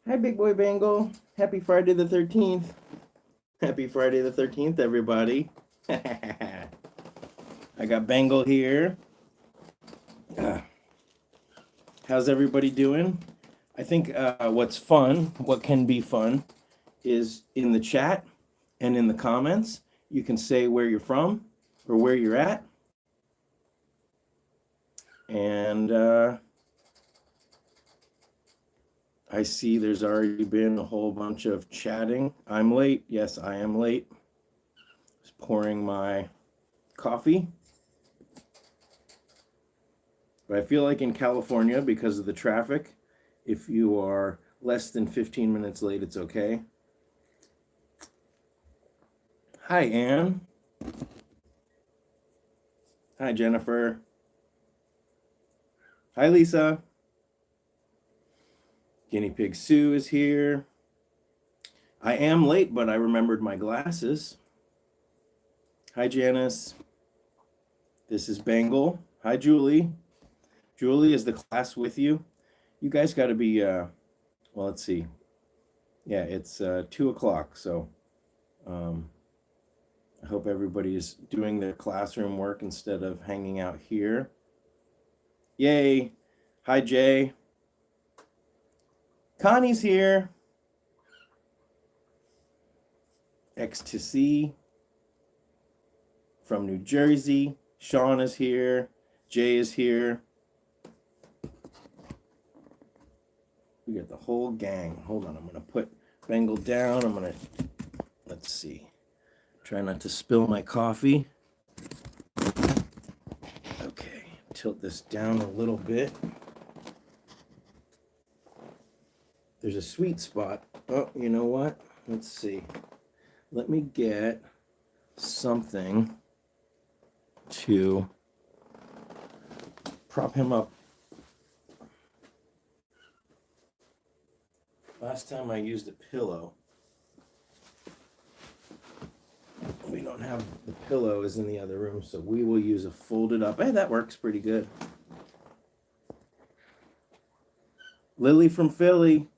Hi, Big Boy Bangle. Happy Friday the 13th. Happy Friday the 13th, everybody. I got Bangle here. How's everybody doing? I think what's fun, what can be fun, is in the chat and in the comments. You can say where you're from or where you're at. And I see there's already been a whole bunch of chatting. I'm late. Yes, I am late. Just pouring my coffee. But I feel like in California, because of the traffic, if you are less than 15 minutes late, it's okay. Hi, Anne. Hi, Jennifer. Hi, Lisa. Guinea Pig Sue is here. I am late, but I remembered my glasses. Hi, Janice. This is Bangle. Hi, Julie. Julie, is the class with you? You guys got to be, well, let's see. Yeah, it's 2 o'clock, so I hope everybody's doing their classroom work instead of hanging out here. Yay. Hi, Jay. Connie's here. X to C from New Jersey. Sean is here. Jay is here. We got the whole gang. Hold on, I'm going to put Bengal down. I'm going to, let's see. Try not to spill my coffee. Okay, tilt this down a little bit. There's a sweet spot. Oh, you know what? Let's see. Let me get something to prop him up. Last time I used a pillow. We don't have the pillow is in the other room, so we will use a folded up. Hey, that works pretty good. Lily from Philly.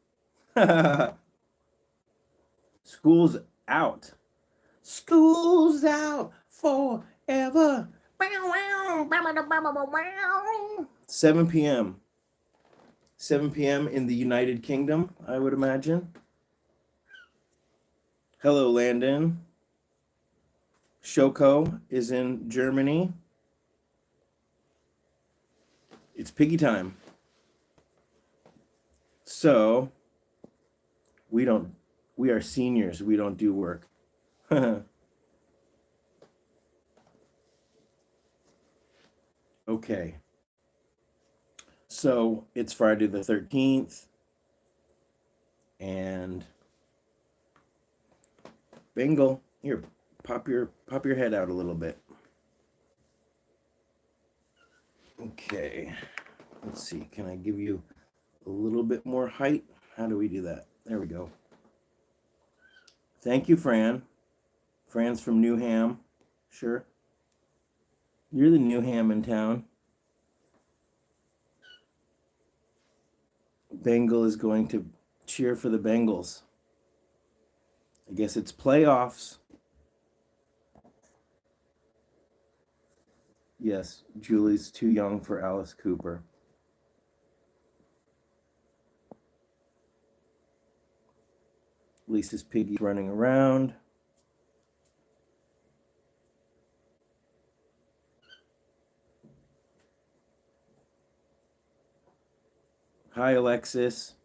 School's out. School's out forever. 7 p.m. 7 p.m. in the United Kingdom, I would imagine. Hello, Landon. Shoko is in Germany. It's piggy time. So, we are seniors. We don't do work. Okay. So, it's Friday the 13th. And Bengal, here, pop your head out a little bit. Okay. Let's see. Can I give you a little bit more height? How do we do that? There we go. Thank you, Fran. Fran's from Newham. Sure. You're the new ham in town. Bengal is going to cheer for the Bengals. I guess it's playoffs. Yes, Julie's too young for Alice Cooper. Lisa's piggy running around. Hi, Alexis.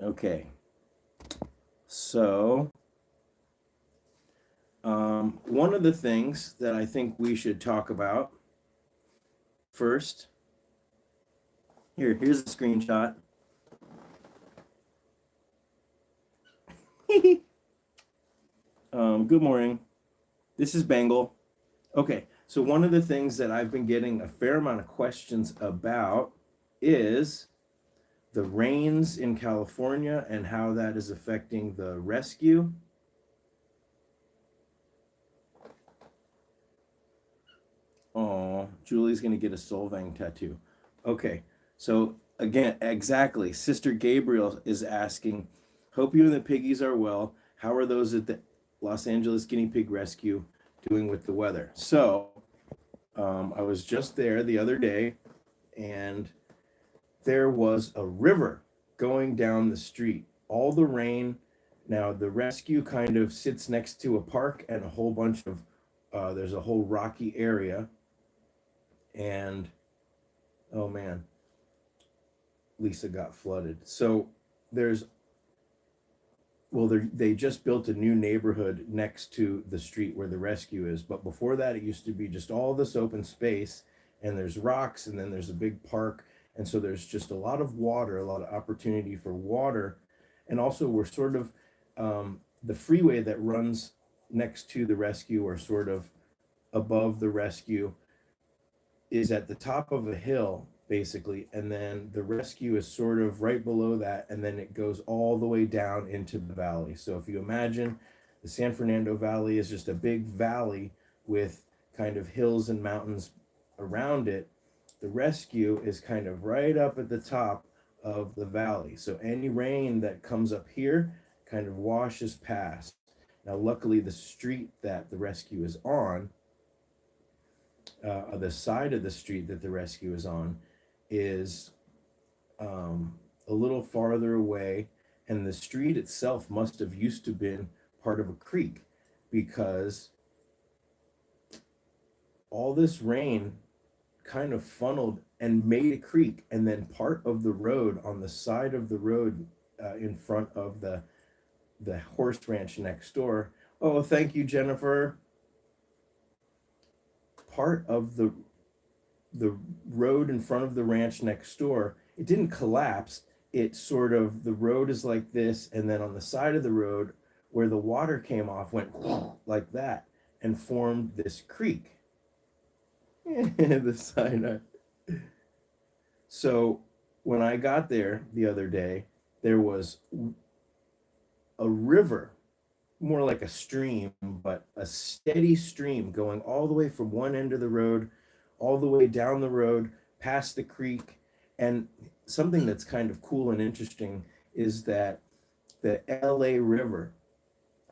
Okay. So, one of the things that I think we should talk about first, here's a screenshot. Good morning. This is Bengal. Okay, so one of the things that I've been getting a fair amount of questions about is the rains in California and how that is affecting the rescue. Oh, Julie's gonna get a Solvang tattoo. Okay, So again, exactly. Sister Gabriel is asking, hope you and the piggies are well. How are those at the Los Angeles Guinea Pig Rescue doing with the weather? So I was just there the other day, and there was a river going down the street. All the rain. Now the rescue kind of sits next to a park and a whole bunch of there's a whole rocky area, and oh man, Lisa got flooded. So there's they just built a new neighborhood next to the street where the rescue is, but before that it used to be just all this open space, and there's rocks, and then there's a big park, and so there's just a lot of water, a lot of opportunity for water. And also we're sort of the freeway that runs next to the rescue, or sort of above the rescue, is at the top of a hill basically, and then the rescue is sort of right below that, and then it goes all the way down into the valley. So if you imagine the San Fernando Valley is just a big valley with kind of hills and mountains around it, the rescue is kind of right up at the top of the valley. So any rain that comes up here kind of washes past. Now luckily the street that the rescue is on, the side of the street that the rescue is on, is a little farther away, and the street itself must have used to been part of a creek, because all this rain kind of funneled and made a creek, and then part of the road, on the side of the road in front of the horse ranch next door. Oh, thank you, Jennifer. Part of the road in front of the ranch next door, it didn't collapse. It sort of, the road is like this, and then on the side of the road where the water came off went like that and formed this creek. The side. So when I got there the other day, there was a river, more like a stream, but a steady stream going all the way from one end of the road all the way down the road past the creek. And something that's kind of cool and interesting is that the LA River,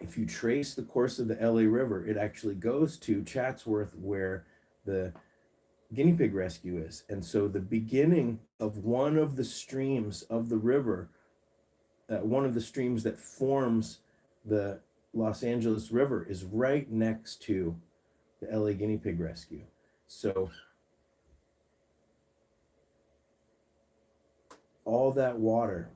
if you trace the course of the LA River, it actually goes to Chatsworth, where the guinea pig rescue is. And so the beginning of one of the streams of the river, one of the streams that forms the Los Angeles River, is right next to the LA Guinea Pig Rescue. So all that water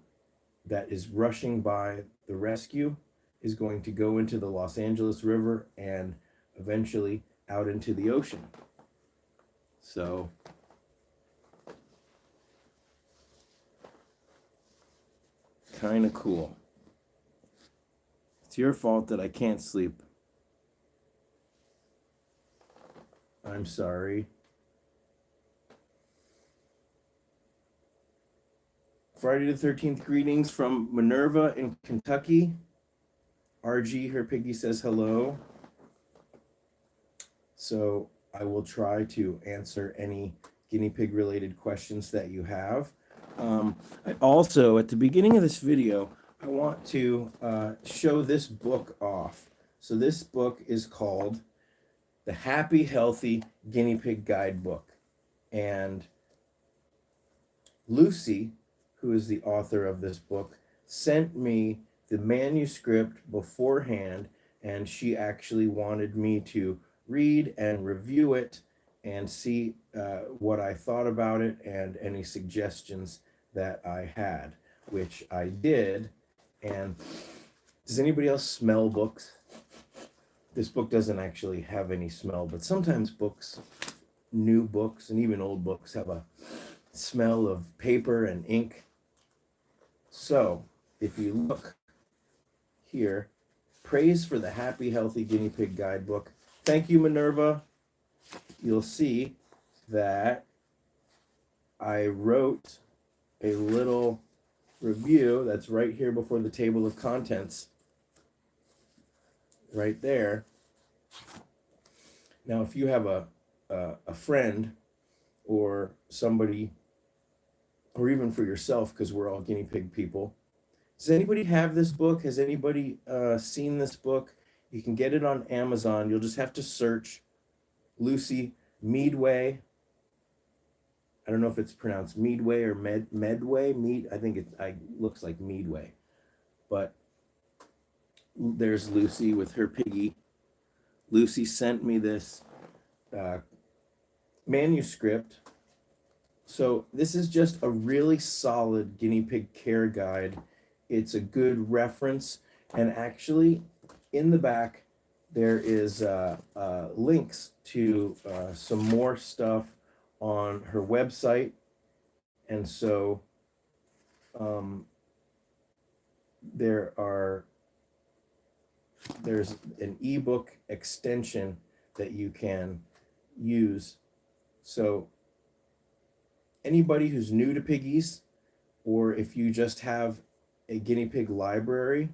that is rushing by the rescue is going to go into the Los Angeles River and eventually out into the ocean. So kind of cool. It's your fault that I can't sleep. I'm sorry. Friday the 13th greetings from Minerva in Kentucky. RG, her piggy, says hello. So I will try to answer any guinea pig related questions that you have. I also, at the beginning of this video, I want to show this book off. So this book is called The Happy Healthy Guinea Pig Guidebook. And Lucy, who is the author of this book, sent me the manuscript beforehand, and she actually wanted me to read and review it and see what I thought about it and any suggestions that I had, which I did. And does anybody else smell books? This book doesn't actually have any smell, but sometimes books, new books and even old books, have a smell of paper and ink. So if you look here, praise for the Happy Healthy Guinea Pig Guidebook. Thank you, Minerva. You'll see that I wrote a little review that's right here before the table of contents, right there. Now, if you have a friend or somebody or even for yourself, because we're all guinea pig people. Does anybody have this book? Has anybody seen this book? You can get it on Amazon. You'll just have to search Lucy Meadway. I don't know if it's pronounced Meadway or Medway. I think it looks like Meadway. But there's Lucy with her piggy. Lucy sent me this manuscript. So this is just a really solid guinea pig care guide. It's a good reference. And actually, in the back, there is links to some more stuff on her website. And so there's an ebook extension that you can use. So anybody who's new to piggies, or if you just have a guinea pig library.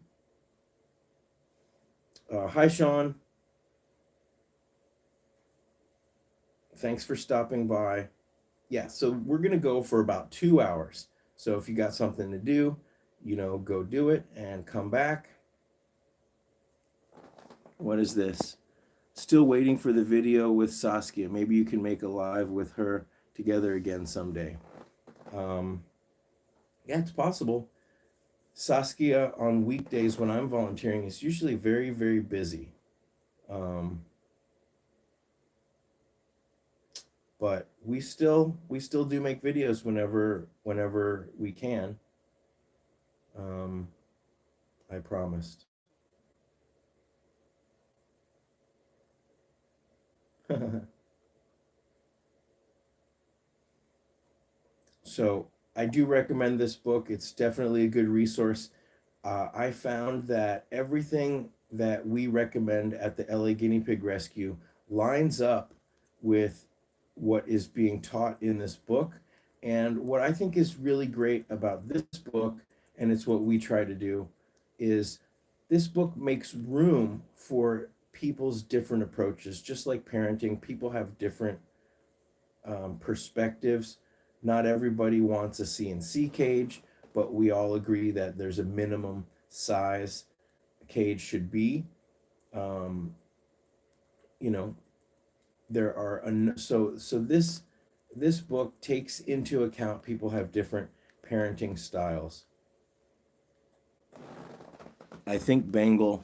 Hi, Sean. Thanks for stopping by. Yeah, so we're going to go for about 2 hours. So if you got something to do, go do it and come back. What is this? Still waiting for the video with Saskia. Maybe you can make a live with her together again someday. Yeah, it's possible. Saskia on weekdays when I'm volunteering is usually very, very busy. But we still do make videos whenever we can. I promised. So I do recommend this book. It's definitely a good resource. I found that everything that we recommend at the LA Guinea Pig Rescue lines up with what is being taught in this book. And what I think is really great about this book, and it's what we try to do, is this book makes room for people's different approaches. Just like parenting, people have different perspectives. Not everybody wants a CNC cage, but we all agree that there's a minimum size a cage should be. There are so this book takes into account people have different parenting styles. I think Bengal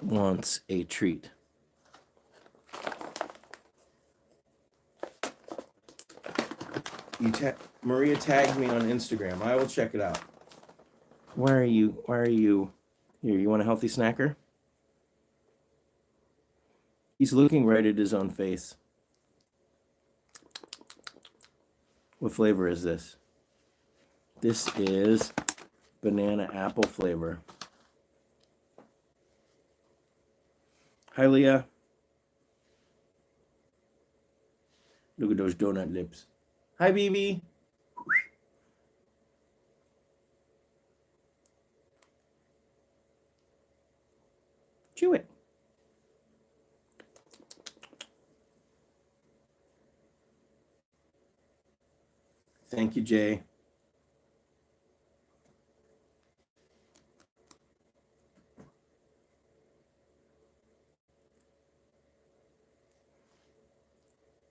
wants a treat. Maria tagged me on Instagram. I will check it out. Why are you here? You want a healthy snacker? He's looking right at his own face. What flavor is this? This is banana apple flavor. Hi, Leah. Look at those donut lips. Hi, BB. Chew it. Thank you, Jay.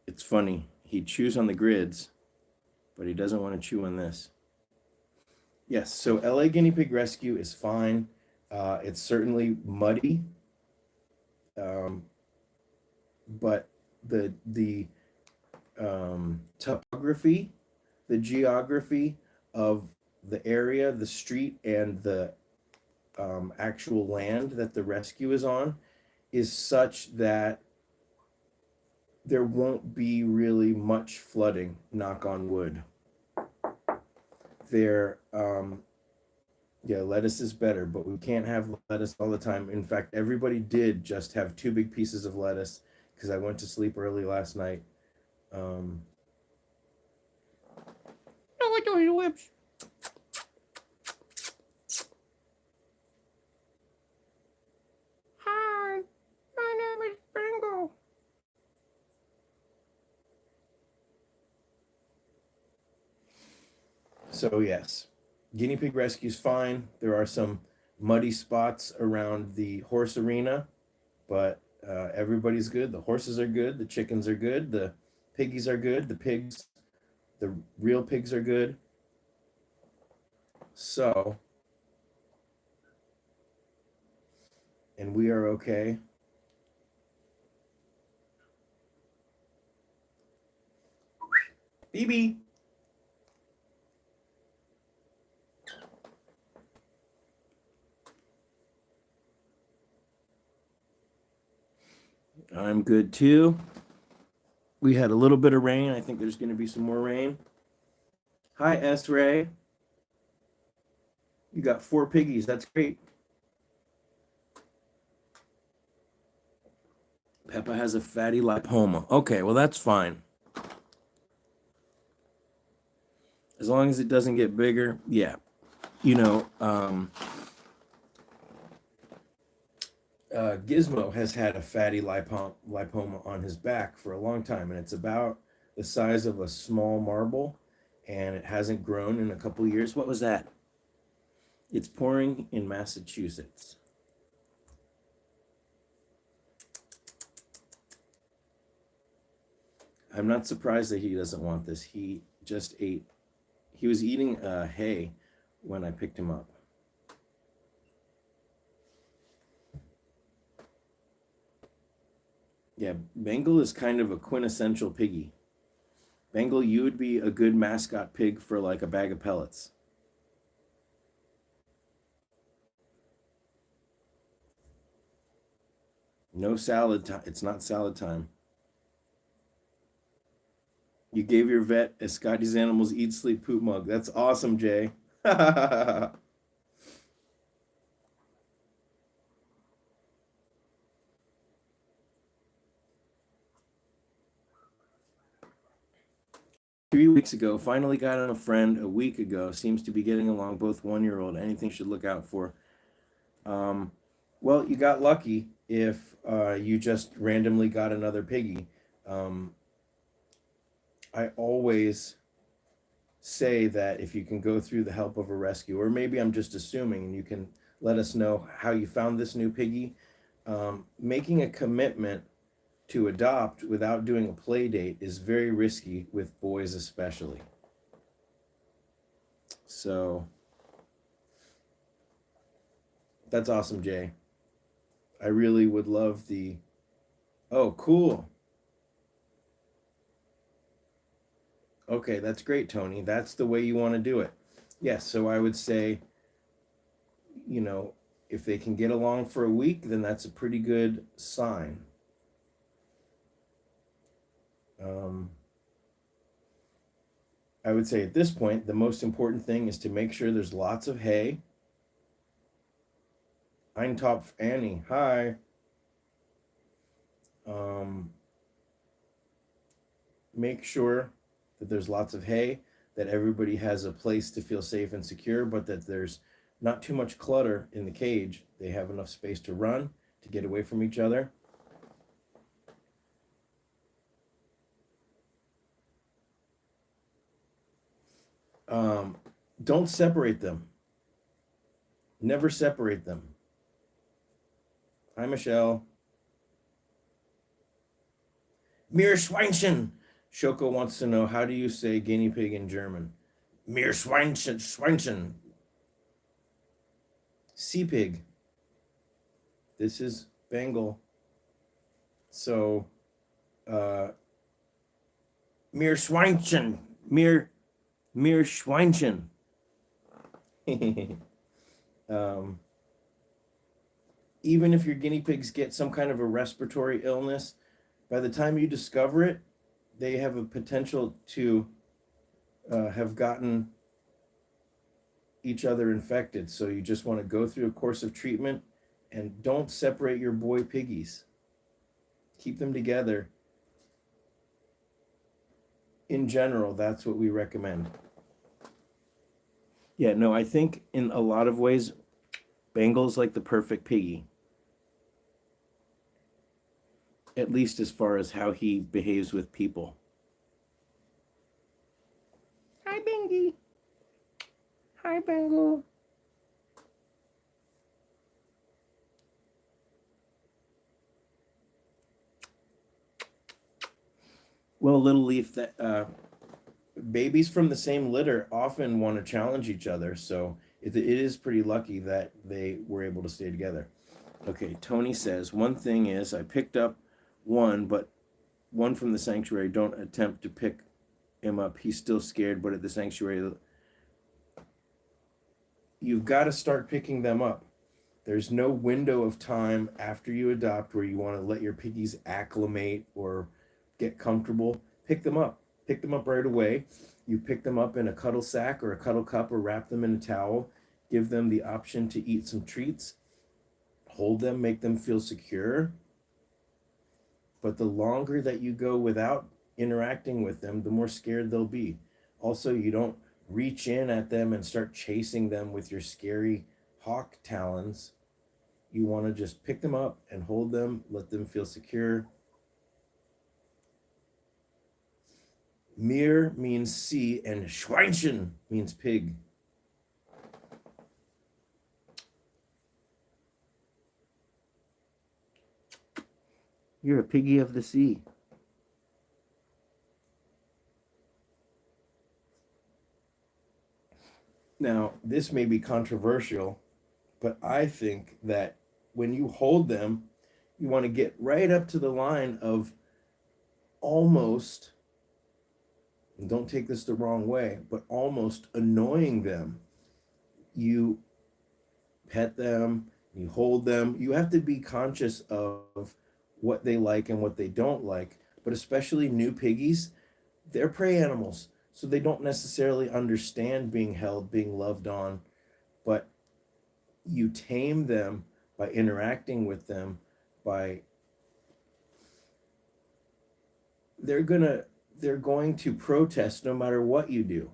It's funny. He chews on the grids, but he doesn't want to chew on this. Yes, so LA Guinea Pig Rescue is fine. It's certainly muddy, but the topography, the geography of the area, the street, and the actual land that the rescue is on is such that there won't be really much flooding, knock on wood. Lettuce is better, but we can't have lettuce all the time. In fact, everybody did just have 2 big pieces of lettuce because I went to sleep early last night. Look at those lips. Hi, my name is Bingo. So yes, guinea pig rescue's fine. There are some muddy spots around the horse arena, but everybody's good. The horses are good. The chickens are good. The piggies are good. The real pigs are good. So, and we are okay. BB. I'm good too. We had a little bit of rain. I think there's going to be some more rain. Hi, S. Ray. You got 4 piggies. That's great. Peppa has a fatty lipoma. Okay, well, that's fine. As long as it doesn't get bigger, yeah. You know, Gizmo has had a fatty lipoma on his back for a long time, and it's about the size of a small marble, and it hasn't grown in a couple years. What was that? It's pouring in Massachusetts. I'm not surprised that he doesn't want this. He just ate. He was eating hay when I picked him up. Yeah, Bengal is kind of a quintessential piggy. Bengal, you would be a good mascot pig for like a bag of pellets. No salad time. It's not salad time. You gave your vet a Scotty's Animals Eat Sleep Poop mug. That's awesome, Jay. 3 weeks ago, finally got on a friend a week ago. Seems to be getting along, both 1-year-old. Anything should look out for. Well, you got lucky if you just randomly got another piggy. I always say that if you can go through the help of a rescue, or maybe I'm just assuming, and you can let us know how you found this new piggy. Making a commitment to adopt without doing a play date is very risky with boys, especially. So that's awesome, Jay. I really would love the. Oh, cool. Okay, that's great, Tony. That's the way you want to do it. Yes, so I would say, you know, if they can get along for a week, then that's a pretty good sign. I would say at this point, the most important thing is to make sure there's lots of hay. Eintopf Annie, hi. Make sure that there's lots of hay, that everybody has a place to feel safe and secure, but that there's not too much clutter in the cage. They have enough space to run, to get away from each other. Don't separate them. Never separate them. Hi, Michelle. Meerschweinchen. Shoko wants to know, how do you say guinea pig in German? Meerschweinchen. Schweinchen. Sea pig. This is Bengal. So, Meerschweinchen. Meerschweinchen. Even if your guinea pigs get some kind of a respiratory illness, by the time you discover it, they have a potential to have gotten each other infected. So you just want to go through a course of treatment, and don't separate your boy piggies. Keep them together. In general, that's what we recommend. Yeah, no, I think in a lot of ways, Bengal's like the perfect piggy. At least as far as how he behaves with people. Hi, Bengie. Hi, Bengal. Well, Little Leaf, that babies from the same litter often want to challenge each other, so it is pretty lucky that they were able to stay together. Okay, Tony says, one thing is I picked up one, but one from the sanctuary. Don't attempt to pick him up. He's still scared, but at the sanctuary, you've got to start picking them up. There's no window of time after you adopt where you want to let your piggies acclimate or get comfortable. Pick them up. Pick them up right away. You pick them up in a cuddle sack or a cuddle cup or wrap them in a towel. Give them the option to eat some treats. Hold them, make them feel secure. But the longer that you go without interacting with them, the more scared they'll be. Also, you don't reach in at them and start chasing them with your scary hawk talons. You want to just pick them up and hold them, let them feel secure. Mir means see, and Schweinchen means pig. You're a piggy of the sea. Now, this may be controversial, but I think that when you hold them, you want to get right up to the line of almost, and don't take this the wrong way, but almost annoying them. You pet them, you hold them. You have to be conscious of what they like and what they don't like, but especially new piggies, they're prey animals. So they don't necessarily understand being held, being loved on, but you tame them by interacting with them, by they're going to protest no matter what you do.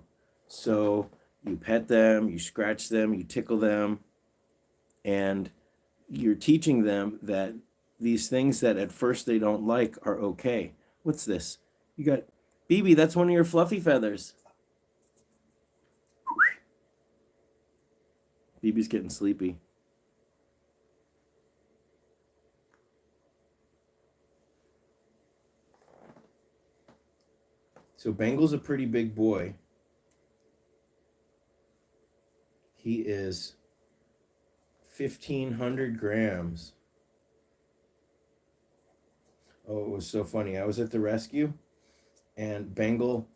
So you pet them, you scratch them, you tickle them, and you're teaching them that these things that at first they don't like are okay. What's this? You got BB, that's one of your fluffy feathers. BB's getting sleepy. So Bengal's a pretty big boy. He is 1,500 grams. Oh, it was so funny. I was at the rescue, and Bengal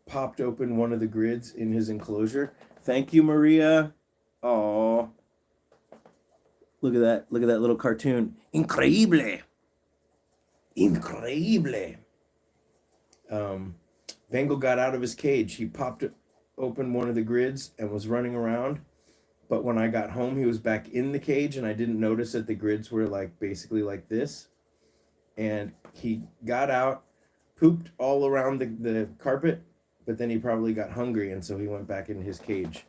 popped open one of the grids in his enclosure. Thank you, Maria. Oh, look at that! Look at that little cartoon. Increíble, increíble. Bengal got out of his cage. He popped open one of the grids and was running around. But when I got home, he was back in the cage, and I didn't notice that the grids were like basically like this. And he got out, pooped all around the carpet, but then he probably got hungry, and so he went back in his cage.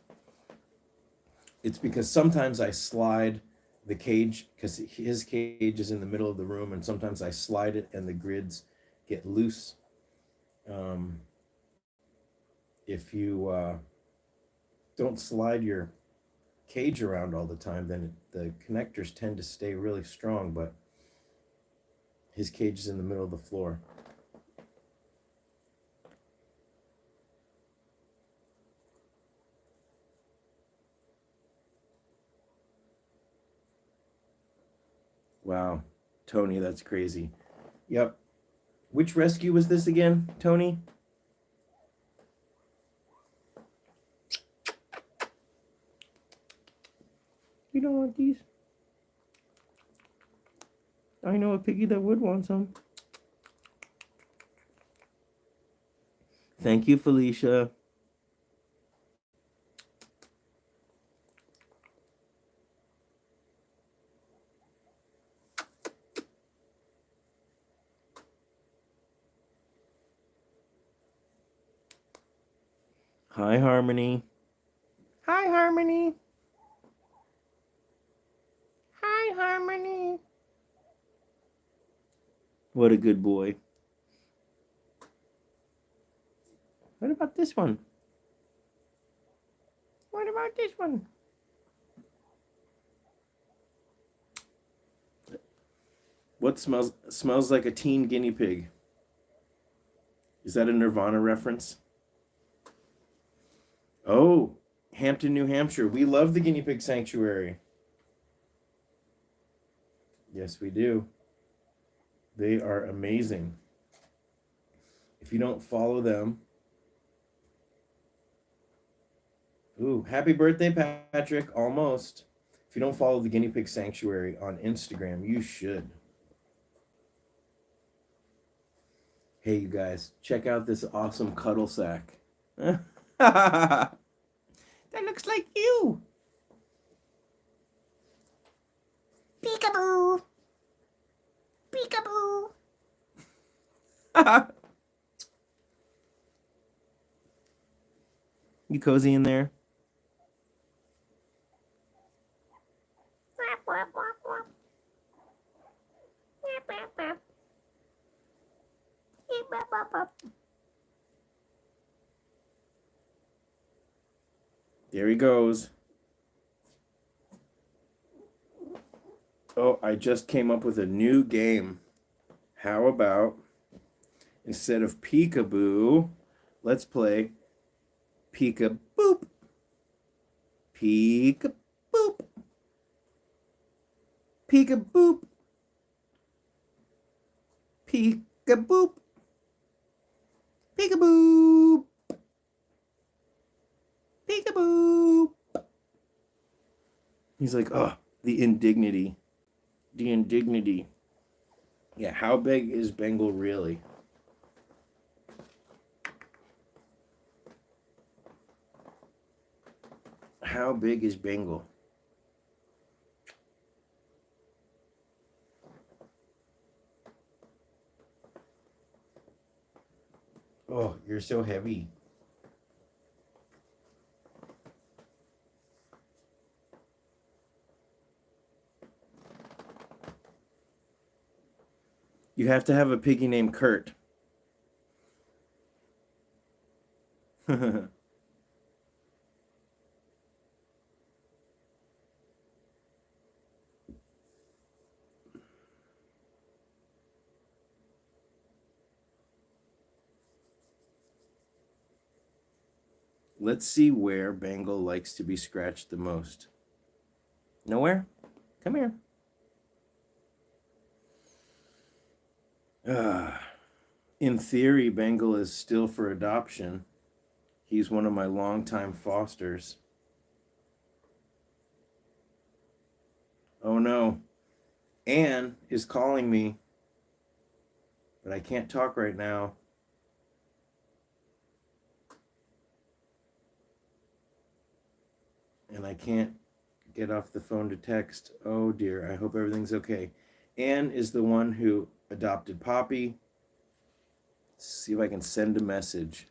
It's because sometimes I slide the cage, because his cage is in the middle of the room, and sometimes I slide it and the grids get loose. If you don't slide your cage around all the time, then the connectors tend to stay really strong, but his cage is in the middle of the floor. Wow, Tony, that's crazy. Yep. Which rescue was this again, Tony? You don't want these? I know a piggy that would want some. Thank you, Felicia. Hi, Harmony. Hi, Harmony. Hi, Harmony. What a good boy. about this one? What about this one? What smells like a teen guinea pig? Is that a Nirvana reference? Oh, Hampton, New Hampshire. We love the guinea pig sanctuary. Yes, we do. They are amazing. If you don't follow them. Ooh, happy birthday, Patrick. Almost. If you don't follow the guinea pig sanctuary on Instagram, you should. Hey, you guys, check out this awesome cuddle sack. That looks like you. Peekaboo. Peekaboo. You cozy in there? There he goes. Oh, I just came up with a new game. How about, instead of peekaboo, let's play peekaboop. Peekaboop. Peekaboop. Peekaboop. Peekaboo. Peekaboo. He's like, oh, the indignity. The indignity. Yeah, how big is Bengal really? How big is Bengal? Oh, you're so heavy. You have to have a piggy named Kurt. Let's see where Bengal likes to be scratched the most. Nowhere? Come here. In theory, Bengal is still for adoption. He's one of my longtime fosters. Oh no. Anne is calling me, but I can't talk right now. And I can't get off the phone to text. Oh dear, I hope everything's okay. Anne is the one who adopted Poppy. Let's see if I can send a message.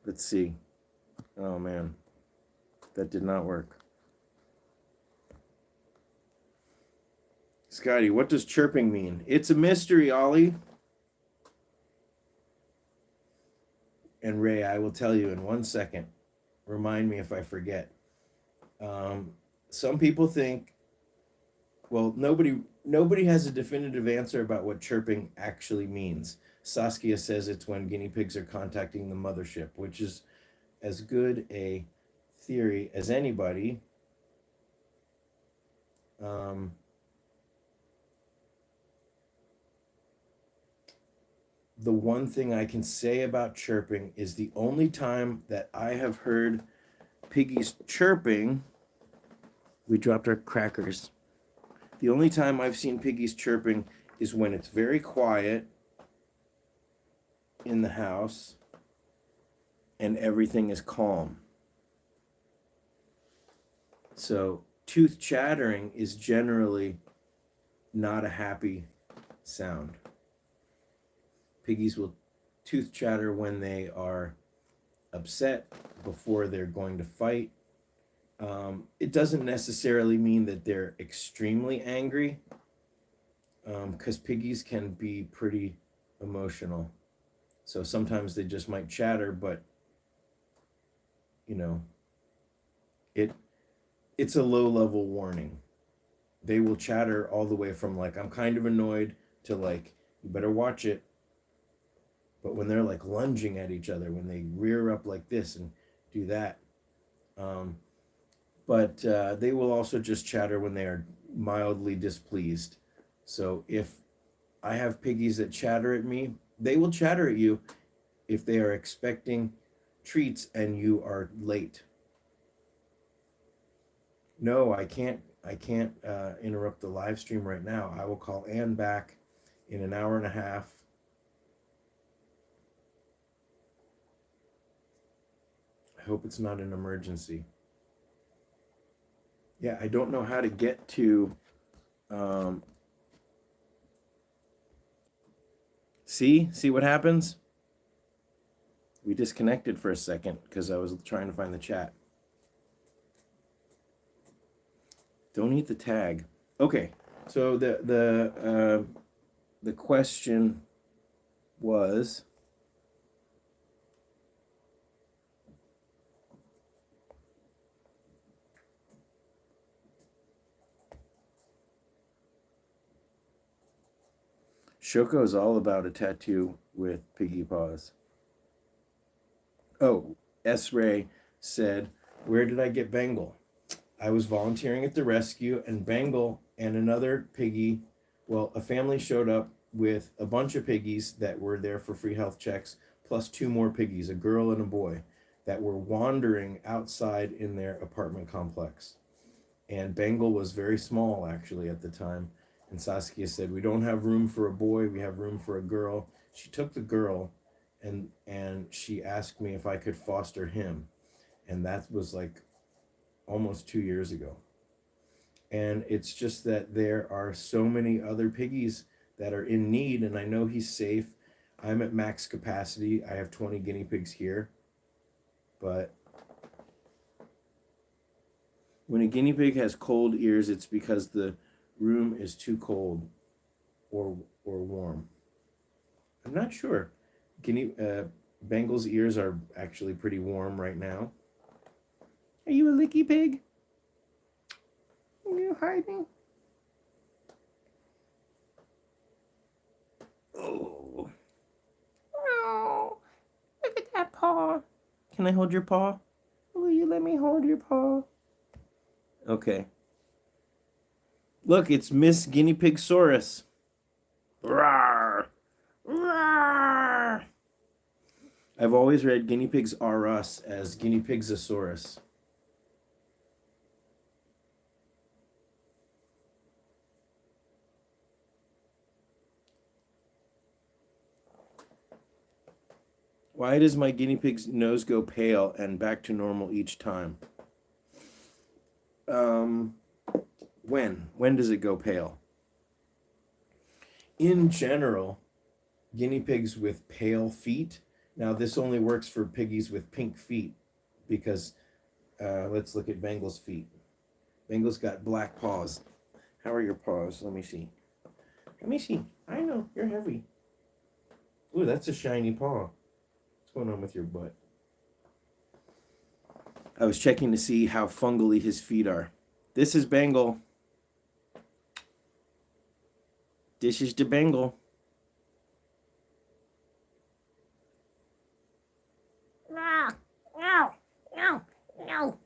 Let's see. Oh man, that did not work. Scotty, what does chirping mean? It's a mystery, Ollie. And Ray, I will tell you in 1 second. Remind me if I forget. Some people think, well, nobody has a definitive answer about what chirping actually means. Saskia says it's when guinea pigs are contacting the mothership, which is as good a theory as anybody. The one thing I can say about chirping is the only time that I have heard piggies chirping, we dropped our crackers. The only time I've seen piggies chirping is when it's very quiet in the house and everything is calm. So tooth chattering is generally not a happy sound. Piggies will tooth chatter when they are upset, before they're going to fight. It doesn't necessarily mean that they're extremely angry. because piggies can be pretty emotional. So sometimes they just might chatter, but you know, it's a low level warning. They will chatter all the way from like I'm kind of annoyed to like you better watch it. But when they're like lunging at each other, when they rear up like this and do that, um, but they will also just chatter when they are mildly displeased. So if I have piggies that chatter at me, they will chatter at you if they are expecting treats and you are late. No, I can't. I can't interrupt the live stream right now. I will call Ann back in an hour and a half. I hope it's not an emergency. Yeah, I don't know how to get to. Um, see what happens? We disconnected for a second because I was trying to find the chat. Don't eat the tag. Okay, so the question was. Shoko is all about a tattoo with piggy paws. Oh, S. Ray said, "Where did I get Bengal? I was volunteering at the rescue, and Bengal and another piggy, well, a family showed up with a bunch of piggies that were there for free health checks, plus two more piggies, a girl and a boy, that were wandering outside in their apartment complex. And Bengal was very small, actually, at the time. And Saskia said, we don't have room for a boy, we have room for a girl. She took the girl, and she asked me if I could foster him. And that was like almost 2 years ago. And it's just that there are so many other piggies that are in need, and I know he's safe. I'm at max capacity. I have 20 guinea pigs here. But when a guinea pig has cold ears, it's because the room is too cold or warm. I'm not sure. Bengal's ears are actually pretty warm right now. Are you a licky pig? Are you hiding? Oh. Oh, look at that paw. Can I hold your paw? Will you let me hold your paw? Okay. Look, it's Miss Guinea Pig Saurus. Rawr! Rawr! I've always read guinea pigs are us as guinea pigsasaurus. Why does my guinea pig's nose go pale and back to normal each time? When does it go pale? In general, guinea pigs with pale feet. Now, this only works for piggies with pink feet because let's look at Bengal's feet. Bengal's got black paws. How are your paws? Let me see. Let me see. I know, you're heavy. Ooh, that's a shiny paw. What's going on with your butt? I was checking to see how fungally his feet are. This is Bengal. This is the Bengal. No, no, no, no.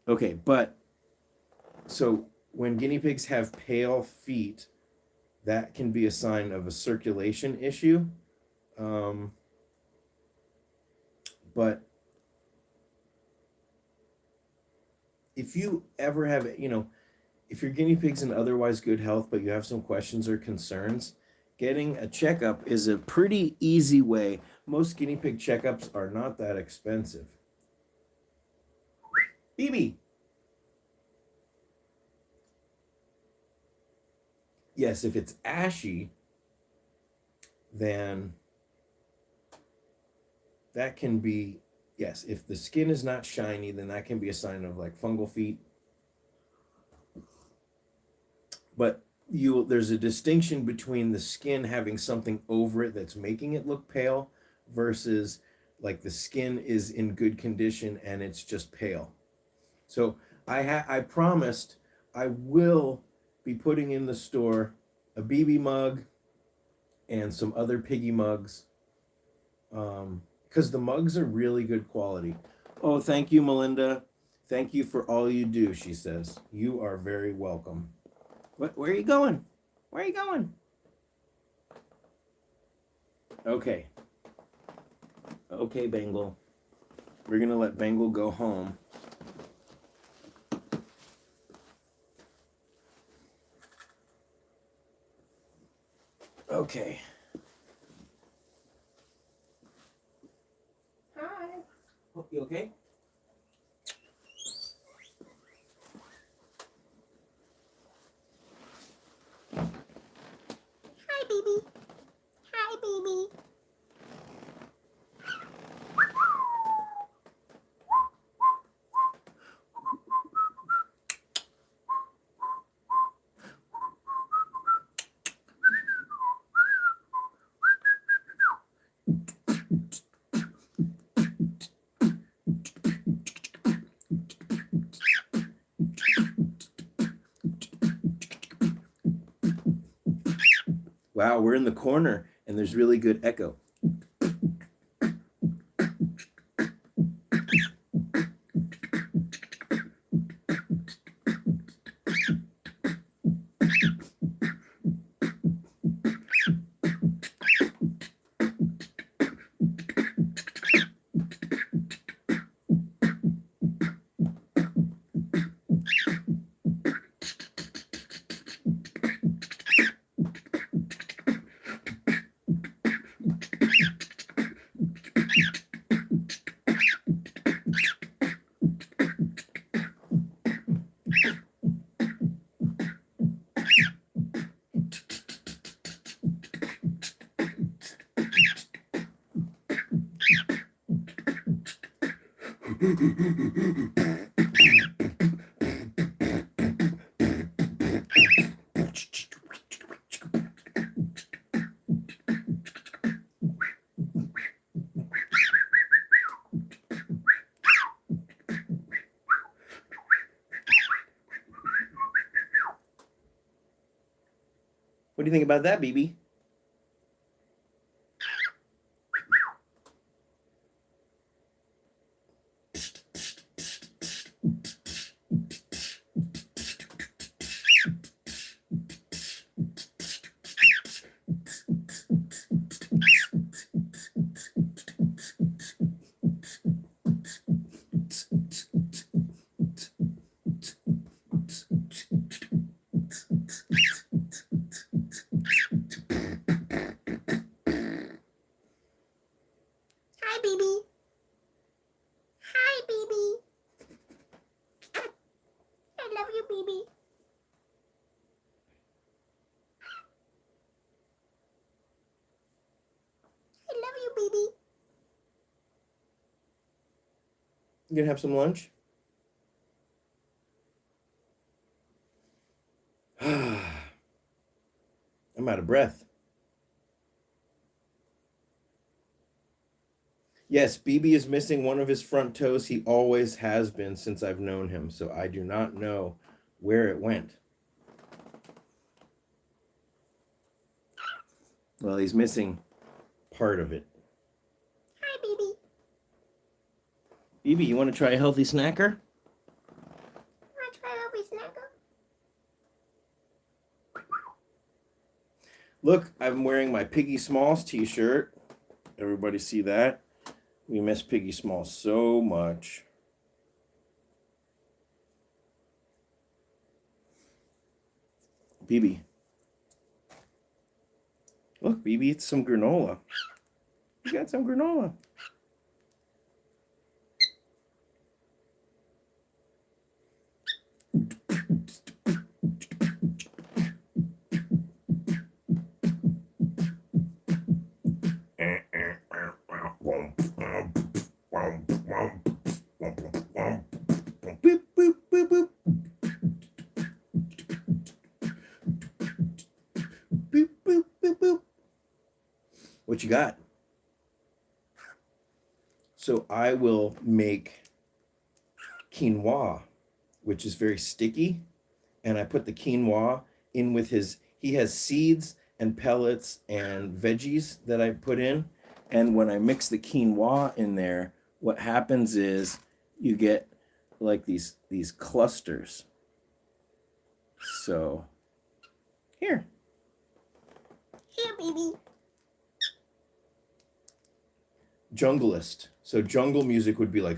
Okay, but so when guinea pigs have pale feet, that can be a sign of a circulation issue. But if you ever have, if your guinea pig's in otherwise good health, but you have some questions or concerns, getting a checkup is a pretty easy way. Most guinea pig checkups are not that expensive. BB. Yes, if it's ashy, then that can be, yes, if the skin is not shiny, then that can be a sign of like fungal feet. But there's a distinction between the skin having something over it that's making it look pale versus like the skin is in good condition and it's just pale. So I promised I will be putting in the store a BB mug and some other piggy mugs, because the mugs are really good quality. Oh, thank you, Melinda. Thank you for all you do, she says. You are very welcome. Where are you going? Where are you going? Okay. Okay, Bengal. We're going to let Bengal go home. Okay. Hi. Oh, you okay? Hi, baby. Hi, baby. Wow, we're in the corner and there's really good echo. What do you think about that, BB? Hi, baby. Hi, baby. I love you, baby. I love you, baby. You gonna have some lunch? I'm out of breath. Yes, BB is missing one of his front toes. He always has been since I've known him, so I do not know where it went. Well, he's missing part of it. Hi, baby. BB, you want to try a healthy snacker? Want to try a wee snacker? Look, I'm wearing my Piggy Smalls t-shirt. Everybody see that? We miss Piggy Smalls so much. BB. Look, BB, it's some granola. You got some granola. What you got? So I will make quinoa, which is very sticky, and I put the quinoa in with he has seeds and pellets and veggies that I put in, and when I mix the quinoa in there, what happens is you get like these clusters. So here. Here, baby. Junglist. So jungle music would be like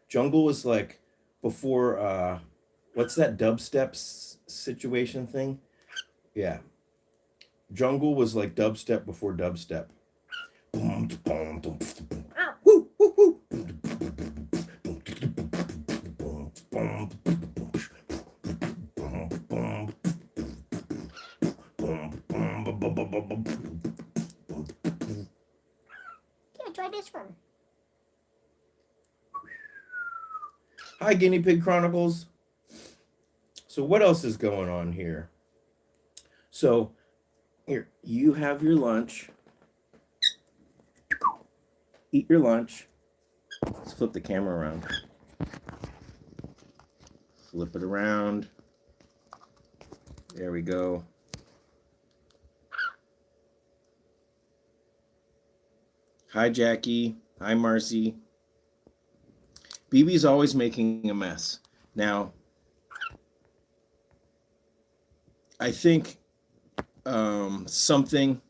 jungle was like before what's that dubstep situation thing? Yeah. Jungle was like dubstep before dubstep. Woo, woo, woo. Yeah, try this one. Hi, Guinea Pig Chronicles. So what else is going on here? So here, you have your lunch. Eat your lunch. Let's flip the camera around. Flip it around. There we go. Hi, Jackie. Hi, Marcy. BB's always making a mess. Now, I think something...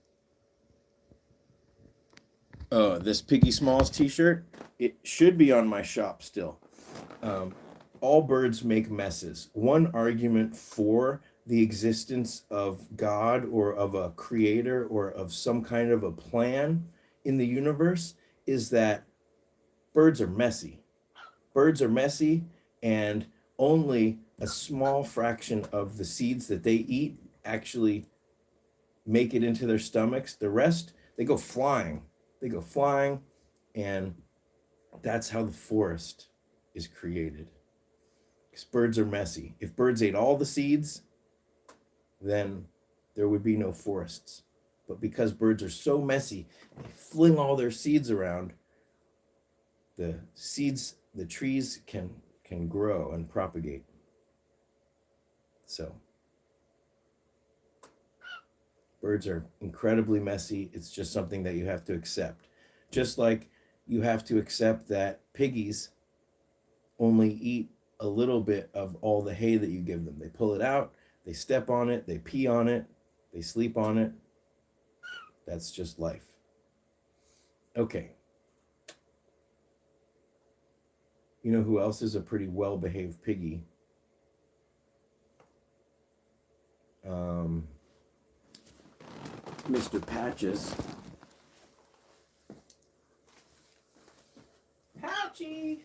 Oh, this Piggy Smalls t-shirt, it should be on my shop still. All birds make messes. One argument for the existence of God or of a creator or of some kind of a plan in the universe is that birds are messy. Birds are messy, and only a small fraction of the seeds that they eat actually make it into their stomachs. The rest, they go flying. They go flying, and that's how the forest is created. Because birds are messy. If birds ate all the seeds, then there would be no forests. But because birds are so messy, they fling all their seeds around, the trees can grow and propagate. So birds are incredibly messy. It's just something that you have to accept. Just like you have to accept that piggies only eat a little bit of all the hay that you give them. They pull it out, they step on it, they pee on it, they sleep on it. That's just life. Okay. You know who else is a pretty well-behaved piggy? Mr. Patches. Patchy!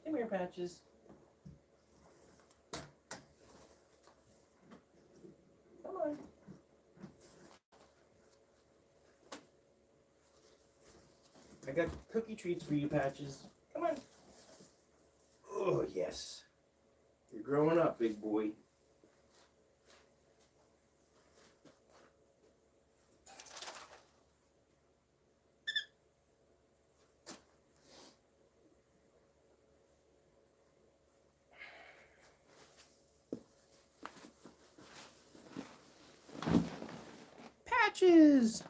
Come here, Patches. Come on. I got cookie treats for you, Patches. Come on. Oh, yes. You're growing up, big boy. Patches!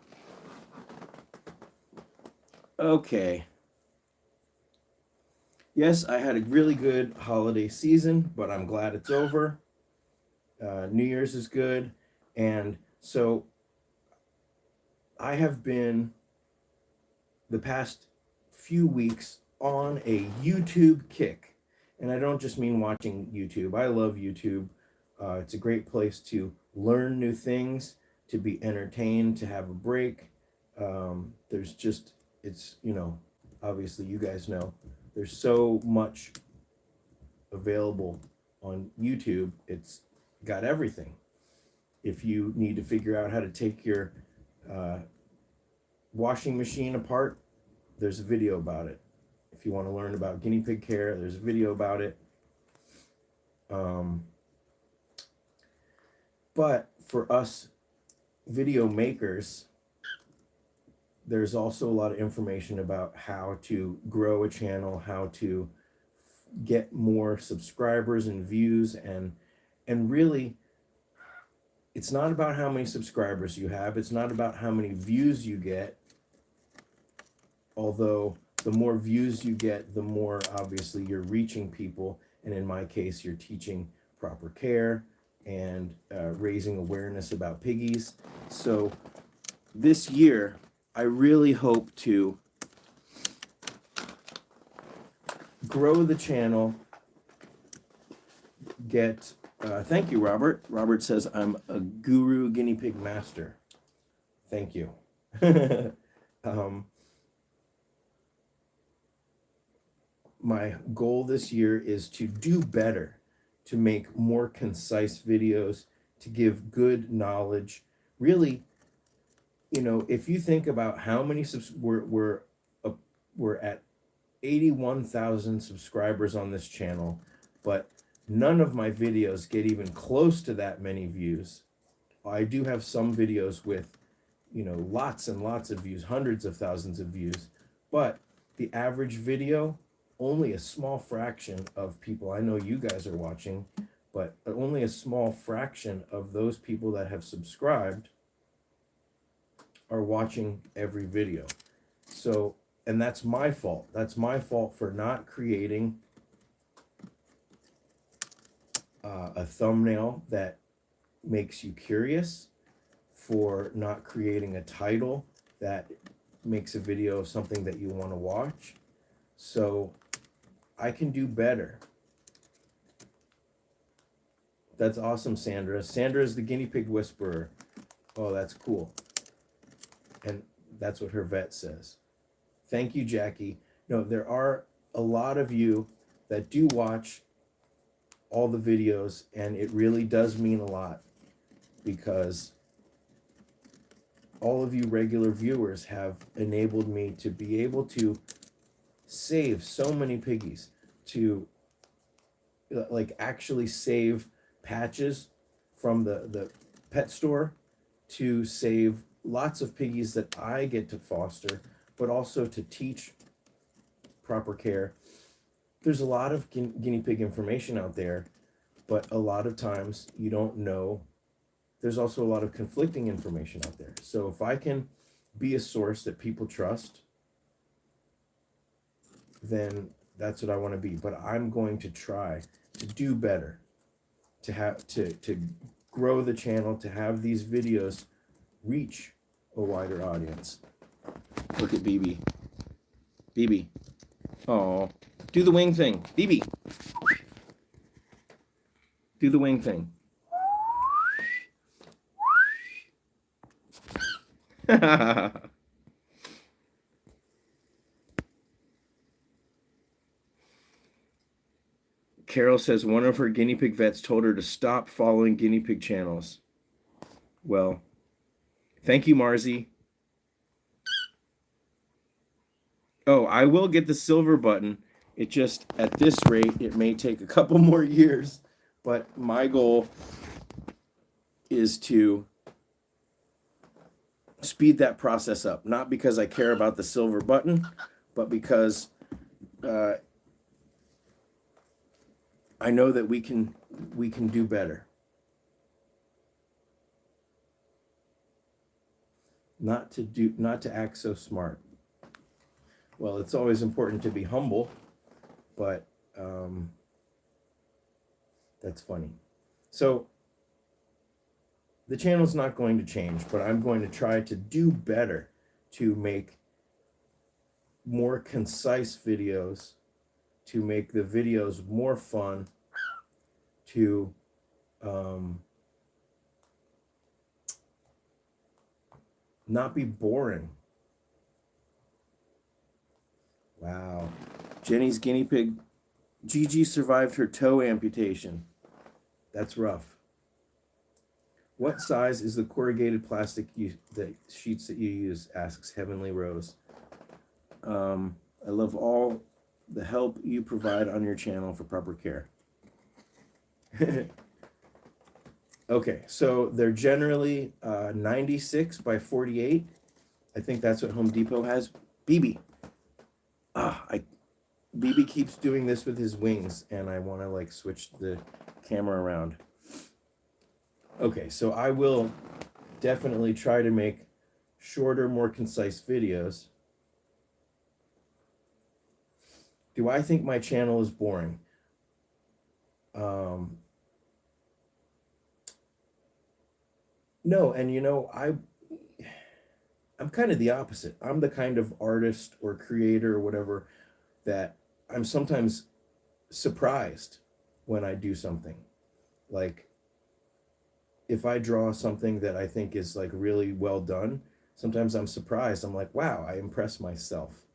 Okay. Yes, I had a really good holiday season, but I'm glad it's over. New Year's is good. And so I have been the past few weeks on a YouTube kick. And I don't just mean watching YouTube. I love YouTube. It's a great place to learn new things, to be entertained, to have a break. There's just, it's, you know, obviously you guys know, there's so much available on YouTube. It's got everything. If you need to figure out how to take your washing machine apart, there's a video about it. If you want to learn about guinea pig care, there's a video about it. But for us video makers, there's also a lot of information about how to grow a channel, how to get more subscribers and views, and really it's not about how many subscribers you have, it's not about how many views you get, although the more views you get, the more obviously you're reaching people, and in my case you're teaching proper care and raising awareness about piggies. So this year I really hope to grow the channel, get thank you, Robert. Robert says I'm a guru guinea pig master. Thank you. My goal this year is to do better, to make more concise videos, to give good knowledge. Really, you know, if you think about how many we're at 81,000 subscribers on this channel, but none of my videos get even close to that many views. I do have some videos with, you know, lots and lots of views, hundreds of thousands of views, but the average video, only a small fraction of people, I know you guys are watching, but only a small fraction of those people that have subscribed are watching every video. So, and that's my fault. That's my fault for not creating a thumbnail that makes you curious, for not creating a title that makes a video of something that you want to watch. So I can do better. That's awesome, Sandra. Sandra is the guinea pig whisperer. Oh, that's cool. And that's what her vet says. Thank you, Jackie. No, there are a lot of you that do watch all the videos, and it really does mean a lot, because all of you regular viewers have enabled me to be able to save so many piggies, to like actually save patches from the pet store, to save lots of piggies that I get to foster, but also to teach proper care. There's a lot of guinea pig information out there, but a lot of times you don't know. There's also a lot of conflicting information out there. So if I can be a source that people trust, then that's what I want to be. But I'm going to try to do better, to have to grow the channel, to have these videos reach a wider audience. Look at BB. BB. Oh, do the wing thing. BB. Do the wing thing. Carol says one of her guinea pig vets told her to stop following guinea pig channels. Well, thank you, Marzi. Oh, I will get the silver button. It just, at this rate, it may take a couple more years, but my goal is to speed that process up. Not because I care about the silver button, but because I know that we can do better. Not to act so smart. Well, it's always important to be humble, but that's funny. So the channel's not going to change, but I'm going to try to do better, to make more concise videos, to make the videos more fun, to not be boring. Wow. Jenny's guinea pig, Gigi, survived her toe amputation. That's rough. What size is the corrugated plastic the sheets that you use? Asks Heavenly Rose. I love all the help you provide on your channel for proper care. Okay, so they're generally 96 by 48. I think that's what Home Depot has. BB. BB keeps doing this with his wings, and I want to like switch the camera around. Okay, so I will definitely try to make shorter, more concise videos. Do I think my channel is boring? No, and I'm kind of the opposite. I'm the kind of artist or creator or whatever that I'm sometimes surprised when I do something. Like if I draw something that I think is like really well done, sometimes I'm surprised. I'm like, wow, I impress myself.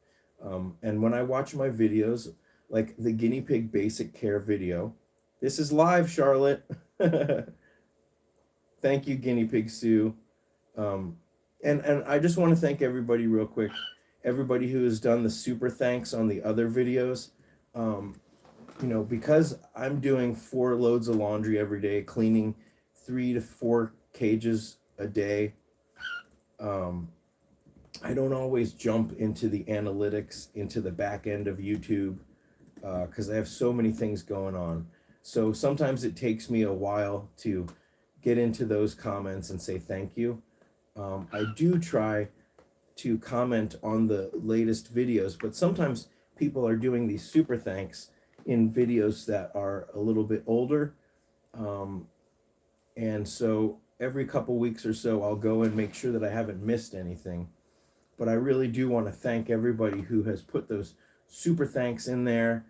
And when I watch my videos, like the guinea pig basic care video, this is live, Charlotte. Thank you, guinea pig Sue. And I just want to thank everybody real quick. Everybody who has done the super thanks on the other videos. Because I'm doing 4 loads of laundry every day, cleaning 3 to 4 cages a day. I don't always jump into the analytics, into the back end of YouTube, because I have so many things going on. So sometimes it takes me a while to get into those comments and say thank you. I do try to comment on the latest videos, but sometimes people are doing these super thanks in videos that are a little bit older. And so every couple weeks or so, I'll go and make sure that I haven't missed anything. But I really do want to thank everybody who has put those super thanks in there.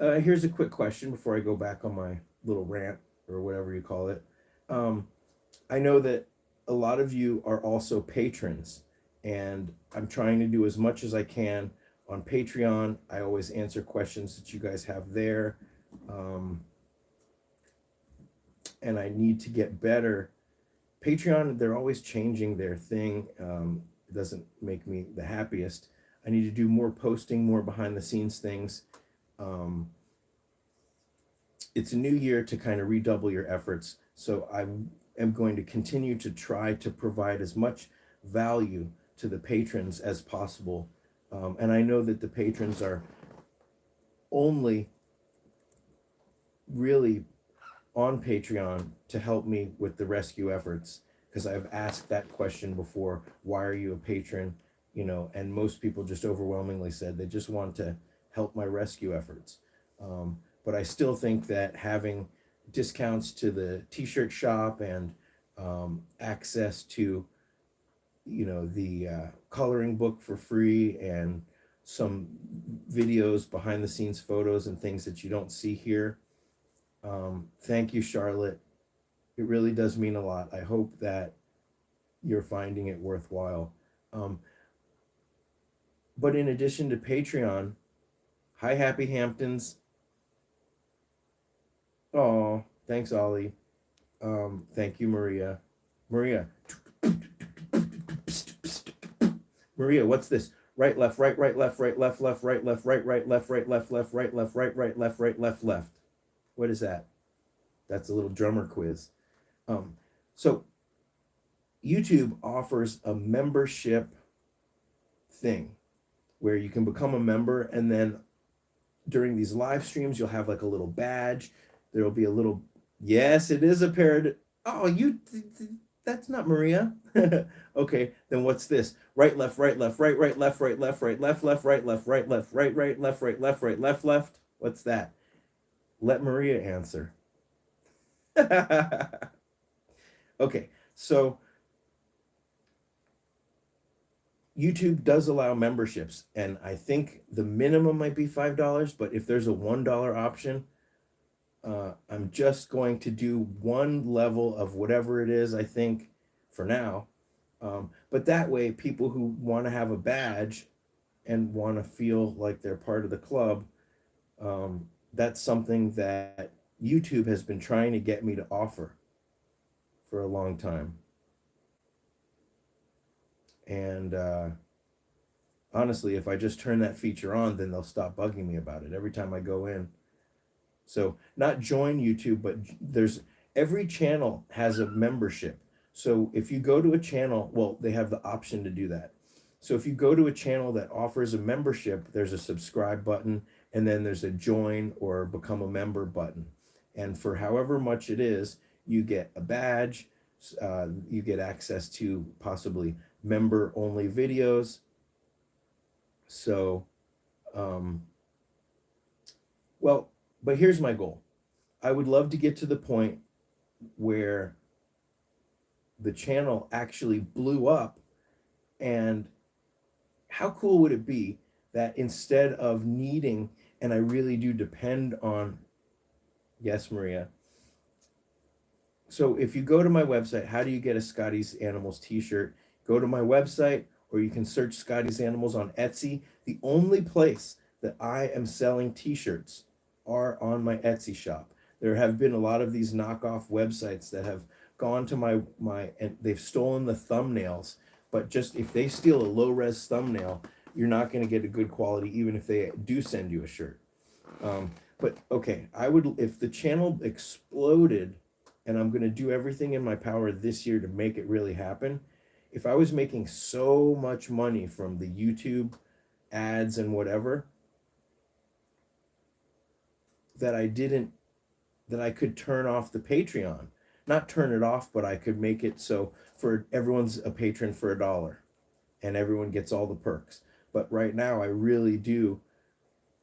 Here's a quick question before I go back on my little rant or whatever you call it. I know that a lot of you are also patrons, and I'm trying to do as much as I can on Patreon. I always answer questions that you guys have there. And I need to get better. Patreon, they're always changing their thing. It doesn't make me the happiest. I need to do more posting, more behind the scenes things. It's a new year to kind of redouble your efforts. So I am going to continue to try to provide as much value to the patrons as possible. And I know that the patrons are only really on Patreon to help me with the rescue efforts, because I've asked that question before, why are you a patron? And most people just overwhelmingly said they just want to help my rescue efforts. But I still think that having discounts to the t-shirt shop and access to the coloring book for free and some videos, behind the scenes photos and things that you don't see here. Thank you, Charlotte. It really does mean a lot. I hope that you're finding it worthwhile. But in addition to Patreon, hi, Happy Hamptons. Oh, thanks, Ollie. Thank you, Maria. Maria, what's this? Right, left, right, right, left, right, left, left, right, left, right, right, left, right, left, left, right, left, right, right, left, right, left, left. What is that? That's a little drummer quiz. So YouTube offers a membership thing where you can become a member, and then during these live streams, you'll have like a little badge. There'll be a little, yes, it is a parrot. Oh, that's not Maria. Okay, then what's this? Right, left, right, left, right, right, left, right, left, right, left, left, right, left, right, left, right, right, left, right, left, right, left, left. What's that? Let Maria answer. Okay, so YouTube does allow memberships, and I think the minimum might be $5, but if there's a $1 option, I'm just going to do one level of whatever it is, I think, for now. But that way, people who want to have a badge and want to feel like they're part of the club, that's something that YouTube has been trying to get me to offer for a long time. And honestly, if I just turn that feature on, then they'll stop bugging me about it every time I go in. So not join YouTube, but there's every channel has a membership. So if you go to a channel, well, they have the option to do that. So if you go to a channel that offers a membership, there's a subscribe button, and then there's a join or become a member button. And for however much it is, you get a badge, you get access to possibly member only videos. So, well, but here's my goal. I would love to get to the point where the channel actually blew up. And how cool would it be that instead of needing, and I really do depend on, yes, Maria. So if you go to my website, how do you get a Scotty's Animals t-shirt? Go to my website, or you can search Scotty's Animals on Etsy. The only place that I am selling t-shirts are on my Etsy shop. There have been a lot of these knockoff websites that have gone to my and they've stolen the thumbnails. But just if they steal a low-res thumbnail, you're not going to get a good quality, even if they do send you a shirt. But okay, I would, if the channel exploded, and I'm going to do everything in my power this year to make it really happen. If I was making so much money from the YouTube ads and whatever, that I could turn off the Patreon. Not turn it off, but I could make it so for everyone's a patron for $1 and everyone gets all the perks. But right now I really do.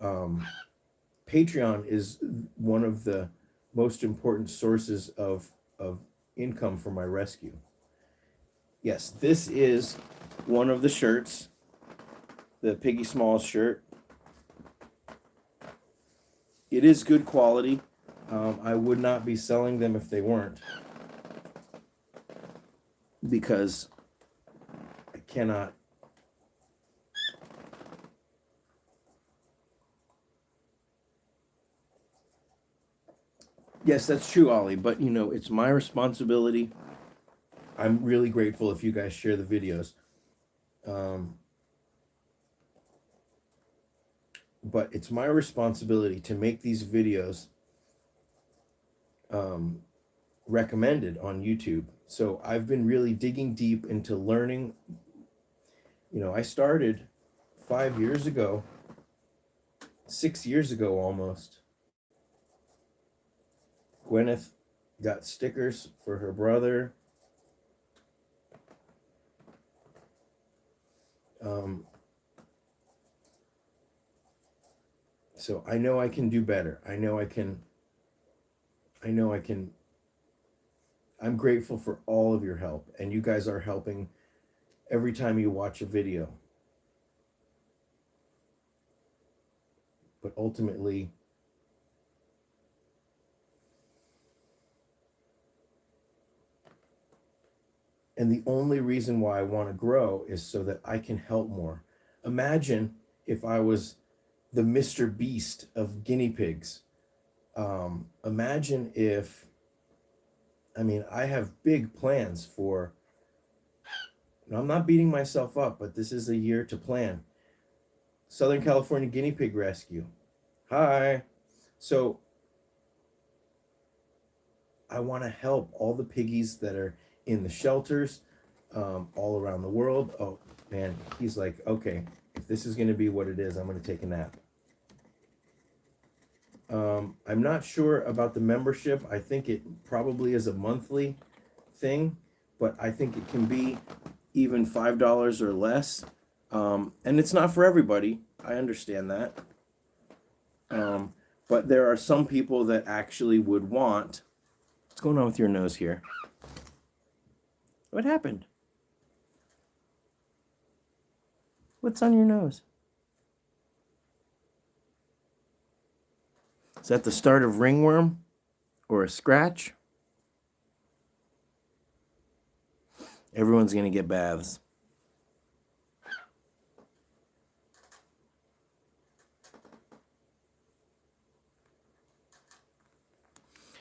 Patreon is one of the most important sources of income for my rescue. Yes, this is one of the shirts, the Piggy Smalls shirt. It is good quality. I would not be selling them if they weren't, because I cannot. Yes, that's true, Ollie, but you know, it's my responsibility. I'm really grateful if you guys share the videos. But it's my responsibility to make these videos recommended on YouTube. So I've been really digging deep into learning. You know, I started 5 years ago, 6 years ago almost. Gwyneth got stickers for her brother. So I know I can do better. I know I can. I'm grateful for all of your help, and you guys are helping every time you watch a video. But ultimately, and the only reason why I want to grow is so that I can help more. Imagine if I was the Mr. Beast of guinea pigs. Imagine if, I have big plans for, I'm not beating myself up, but this is a year to plan. Southern California Guinea Pig Rescue. Hi. So I want to help all the piggies that are in the shelters all around the world. Oh, man, he's like, okay, if this is going to be what it is, I'm going to take a nap. I'm not sure about the membership. I think it probably is a monthly thing, but I think it can be even $5 or less. And it's not for everybody. I understand that. But there are some people that actually would want. What's going on with your nose here? What happened? What's on your nose? Is that the start of ringworm or a scratch? Everyone's going to get baths.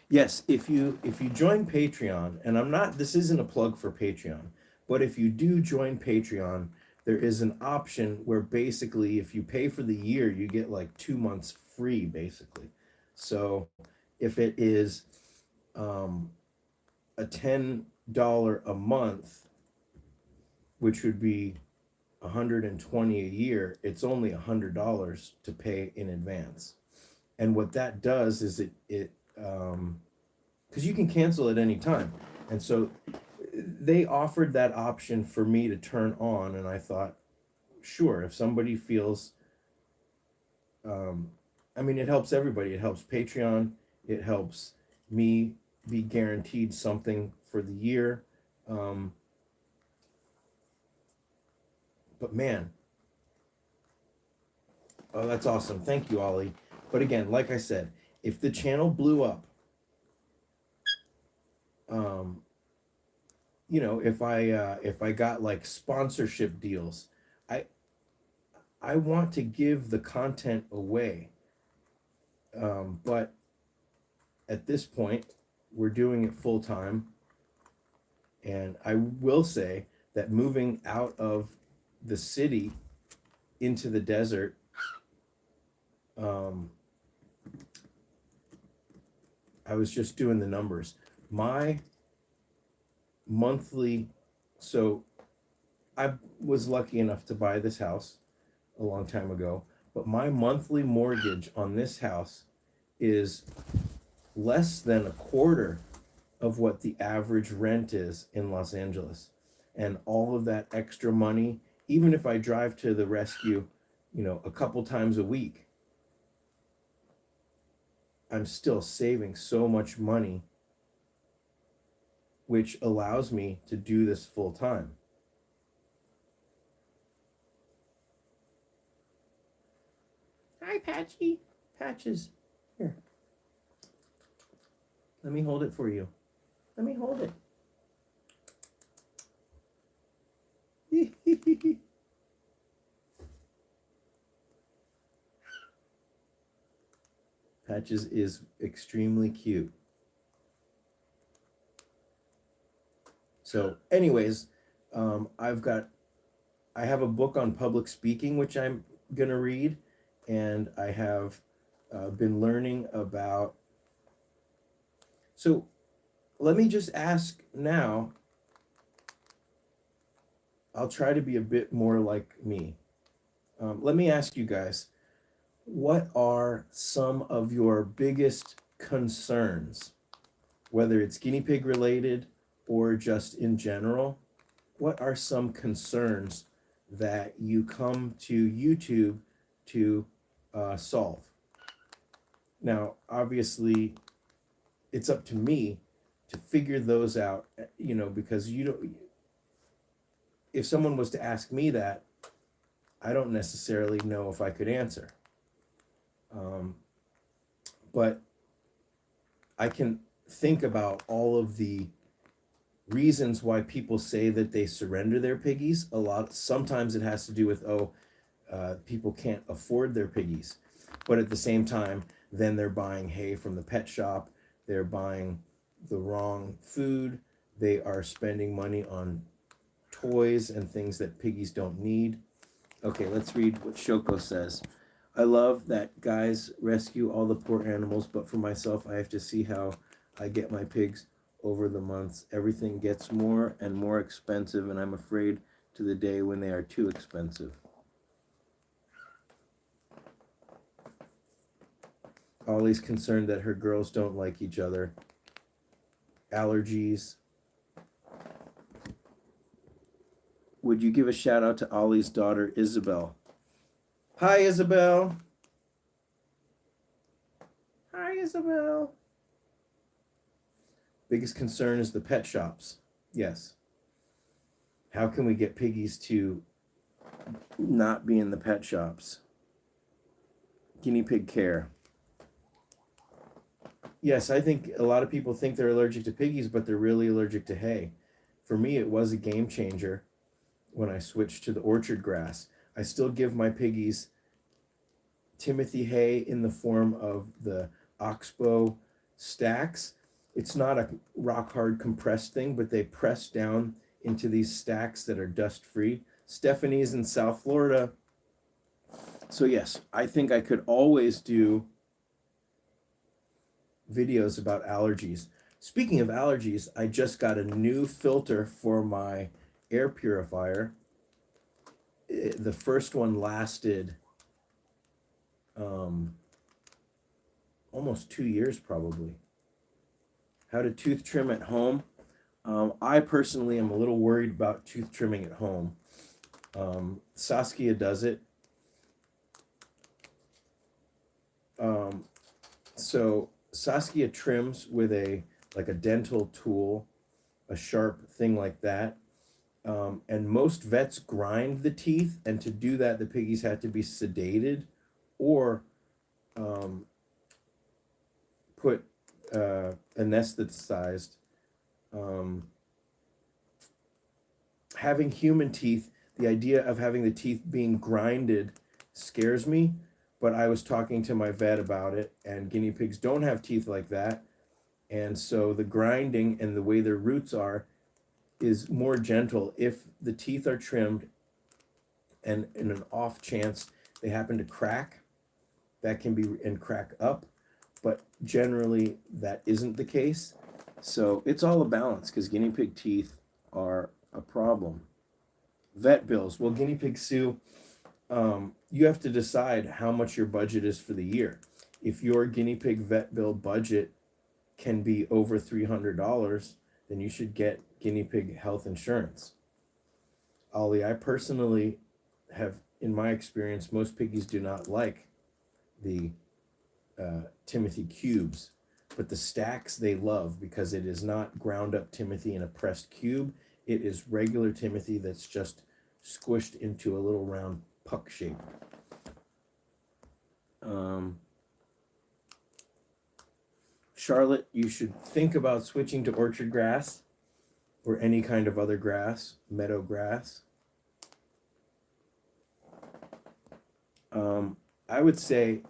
Yes, if you join Patreon, and this isn't a plug for Patreon, but if you do join Patreon, there is an option where basically if you pay for the year, you get like 2 months free, basically. So if it is a $10 a month, which would be $120 a year, it's only $100 to pay in advance. And what that does is it because you can cancel at any time. And so they offered that option for me to turn on, and I thought, sure, if somebody feels, I mean, it helps everybody. It helps Patreon. It helps me be guaranteed something for the year. But man, oh, that's awesome. Thank you, Ollie. But again, like I said, if the channel blew up, you know, if I got like sponsorship deals, I want to give the content away. But at this point, we're doing it full time. And I will say that moving out of the city into the desert, I was just doing the numbers. My monthly, so I was lucky enough to buy this house a long time ago, but my monthly mortgage on this house is less than a quarter of what the average rent is in Los Angeles. And all of that extra money, even if I drive to the rescue, you know, a couple times a week, I'm still saving so much money, which allows me to do this full time. Hi, Patchy. Patches. Here. Let me hold it for you. Let me hold it. Patches is extremely cute. So anyways, I have a book on public speaking, which I'm going to read. And I have been learning about. So let me just ask now. I'll try to be a bit more like me. Let me ask you guys, what are some of your biggest concerns, whether it's guinea pig related or just in general? What are some concerns that you come to YouTube to solve? Now, obviously, it's up to me to figure those out, you know, because you don't. If someone was to ask me that, I don't necessarily know if I could answer. But I can think about all of the reasons why people say that they surrender their piggies. Sometimes it has to do with, people can't afford their piggies. But at the same time, then they're buying hay from the pet shop. They're buying the wrong food. They are spending money on toys and things that piggies don't need. Okay, let's read what Shoko says. I love that guys rescue all the poor animals, but for myself, I have to see how I get my pigs over the months. Everything gets more and more expensive, and I'm afraid to the day when they are too expensive. Ollie's concerned that her girls don't like each other. Allergies. Would you give a shout out to Ollie's daughter, Isabel? Hi, Isabel. Hi, Isabel. Biggest concern is the pet shops. Yes. How can we get piggies to not be in the pet shops? Guinea pig care. Yes, I think a lot of people think they're allergic to piggies, but they're really allergic to hay. For me, it was a game changer when I switched to the orchard grass. I still give my piggies Timothy hay in the form of the Oxbow stacks. It's not a rock hard compressed thing, but they press down into these stacks that are dust free. Stephanie's in South Florida. So yes, I think I could always do videos about allergies. Speaking of allergies, I just got a new filter for my air purifier. The first one lasted almost 2 years probably. How to tooth trim at home. I personally am a little worried about tooth trimming at home. Saskia does it. So Saskia trims with a dental tool, a sharp thing like that. And most vets grind the teeth, and to do that, the piggies had to be sedated or put anesthetized. Having human teeth, the idea of having the teeth being grinded scares me, but I was talking to my vet about it, and guinea pigs don't have teeth like that, and so the grinding and the way their roots are is more gentle. If the teeth are trimmed and in an off chance they happen to crack, that can be and crack up, but generally that isn't the case. So it's all a balance, because guinea pig teeth are a problem. Vet bills. Well, guinea pig Sue, you have to decide how much your budget is for the year. If your guinea pig vet bill budget can be over $300, then you should get guinea pig health insurance. Ollie, I personally have, in my experience, most piggies do not like the Timothy cubes, but the stacks they love, because it is not ground up Timothy in a pressed cube. It is regular Timothy that's just squished into a little round puck shape. Charlotte, you should think about switching to orchard grass or any kind of other grass, meadow grass. I would say,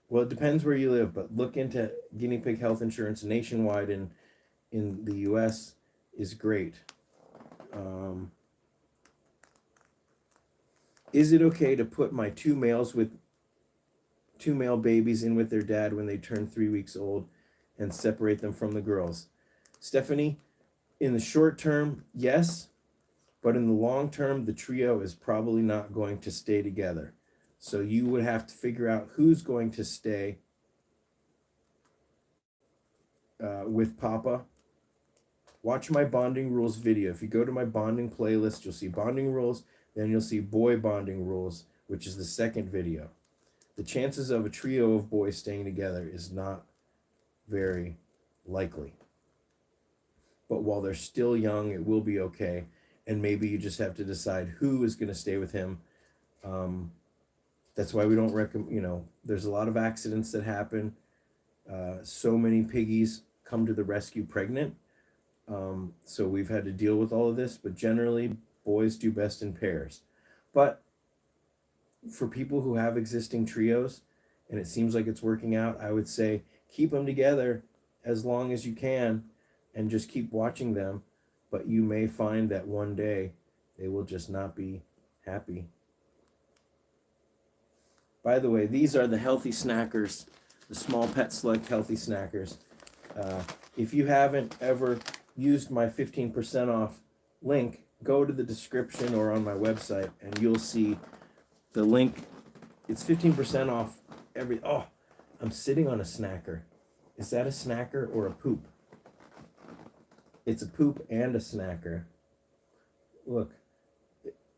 well, it depends where you live, but look into guinea pig health insurance nationwide in the US is great. Is it okay to put my two male babies in with their dad when they turn 3 weeks old and separate them from the girls? Stephanie, in the short term, yes, but in the long term, the trio is probably not going to stay together. So you would have to figure out who's going to stay with Papa. Watch my bonding rules video. If you go to my bonding playlist, you'll see bonding rules, then you'll see boy bonding rules, which is the second video. The chances of a trio of boys staying together is not very likely. But while they're still young, it will be okay. And maybe you just have to decide who is going to stay with him. That's why we don't recommend, there's a lot of accidents that happen. So many piggies come to the rescue pregnant. So we've had to deal with all of this, but generally boys do best in pairs. But for people who have existing trios and it seems like it's working out, I would say keep them together as long as you can and just keep watching them. But you may find that one day they will just not be happy. By the way, these are the healthy snackers, the Small Pet Select healthy snackers. If you haven't ever used my 15% off link, go to the description or on my website and you'll see the link. It's 15% off I'm sitting on a snacker. Is that a snacker or a poop? It's a poop and a snacker. Look.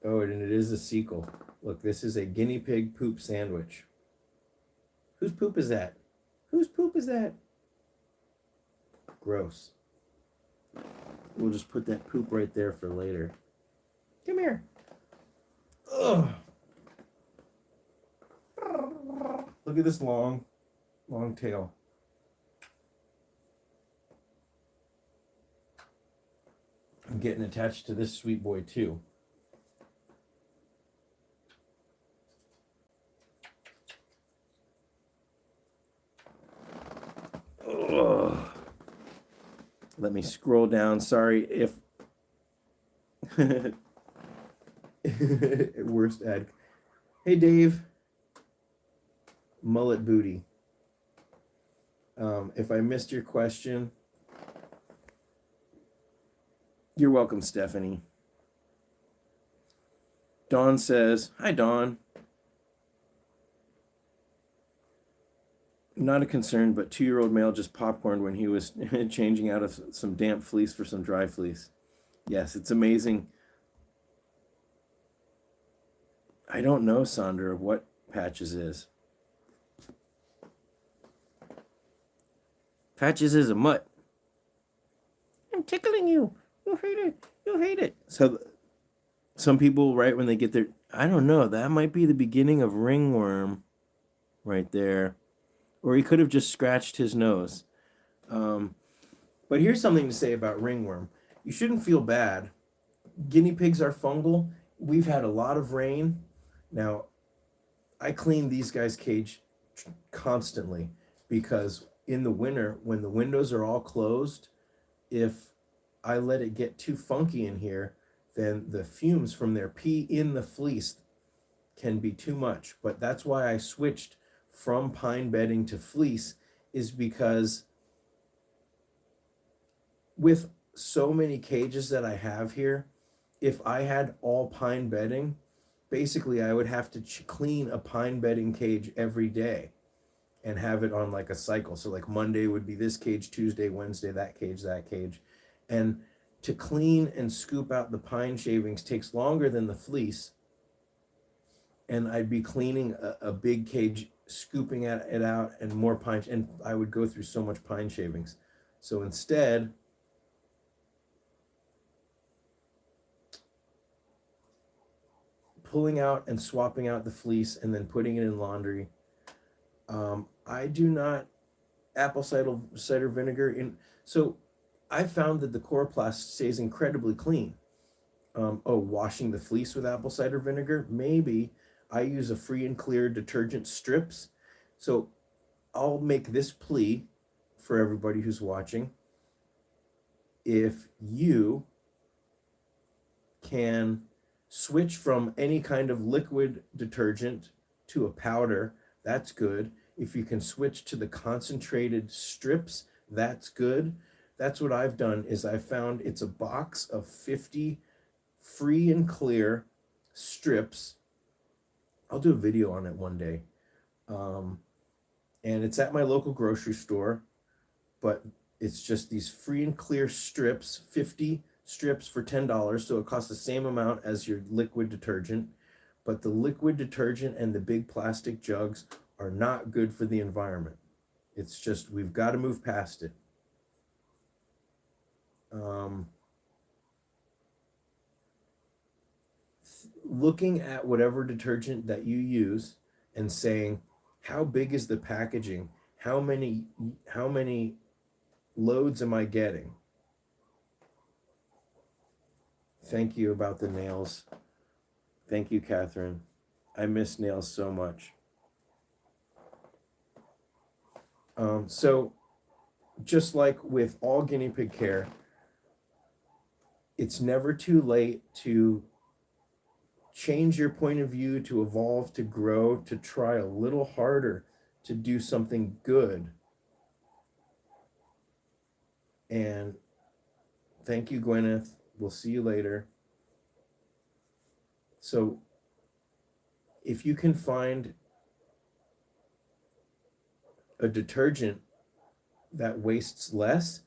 Oh, and it is a sequel. Look, this is a guinea pig poop sandwich. Whose poop is that? Whose poop is that? Gross. We'll just put that poop right there for later. Come here. Ugh. Look at this long tail. I'm getting attached to this sweet boy too. Ugh. Let me scroll down. Sorry if worst ad. Hey Dave. Mullet booty. If I missed your question, You're welcome, Stephanie. Dawn says, hi, Dawn. Not a concern, but 2-year-old male just popcorned when he was changing out of some damp fleece for some dry fleece. Yes, it's amazing. I don't know, Sandra, what Patches is. Patches is a mutt. I'm tickling you. You hate it. You hate it. So some people, right, when they get their, I don't know, that might be the beginning of ringworm right there. Or he could have just scratched his nose. But here's something to say about ringworm. You shouldn't feel bad. Guinea pigs are fungal. We've had a lot of rain. Now, I clean these guys' cage constantly because in the winter, when the windows are all closed, if I let it get too funky in here, then the fumes from their pee in the fleece can be too much. But that's why I switched from pine bedding to fleece, is because with so many cages that I have here, if I had all pine bedding, basically I would have to clean a pine bedding cage every day and have it on like a cycle. So like Monday would be this cage, Tuesday, Wednesday, that cage, that cage. And to clean and scoop out the pine shavings takes longer than the fleece. And I'd be cleaning a big cage, scooping it out, and more pine, and I would go through so much pine shavings. So instead, pulling out and swapping out the fleece and then putting it in laundry. I do not apple cider vinegar in. So I found that the coroplast stays incredibly clean. Washing the fleece with apple cider vinegar, maybe. I use a free and clear detergent strips. So I'll make this plea for everybody who's watching. If you can switch from any kind of liquid detergent to a powder, that's good. If you can switch to the concentrated strips, that's good. That's what I've done, is I found it's a box of 50 free and clear strips. I'll do a video on it one day. And it's at my local grocery store, but it's just these free and clear strips, 50 strips for $10. So it costs the same amount as your liquid detergent. But the liquid detergent and the big plastic jugs are not good for the environment. It's just, we've got to move past it. Looking at whatever detergent that you use and saying, how big is the packaging? How many loads am I getting? Thank you about the nails. Thank you, Catherine. I miss nails so much. So just like with all guinea pig care, it's never too late to change your point of view, to evolve, to grow, to try a little harder, to do something good. And thank you, Gwyneth. We'll see you later. So if you can find a detergent that wastes less,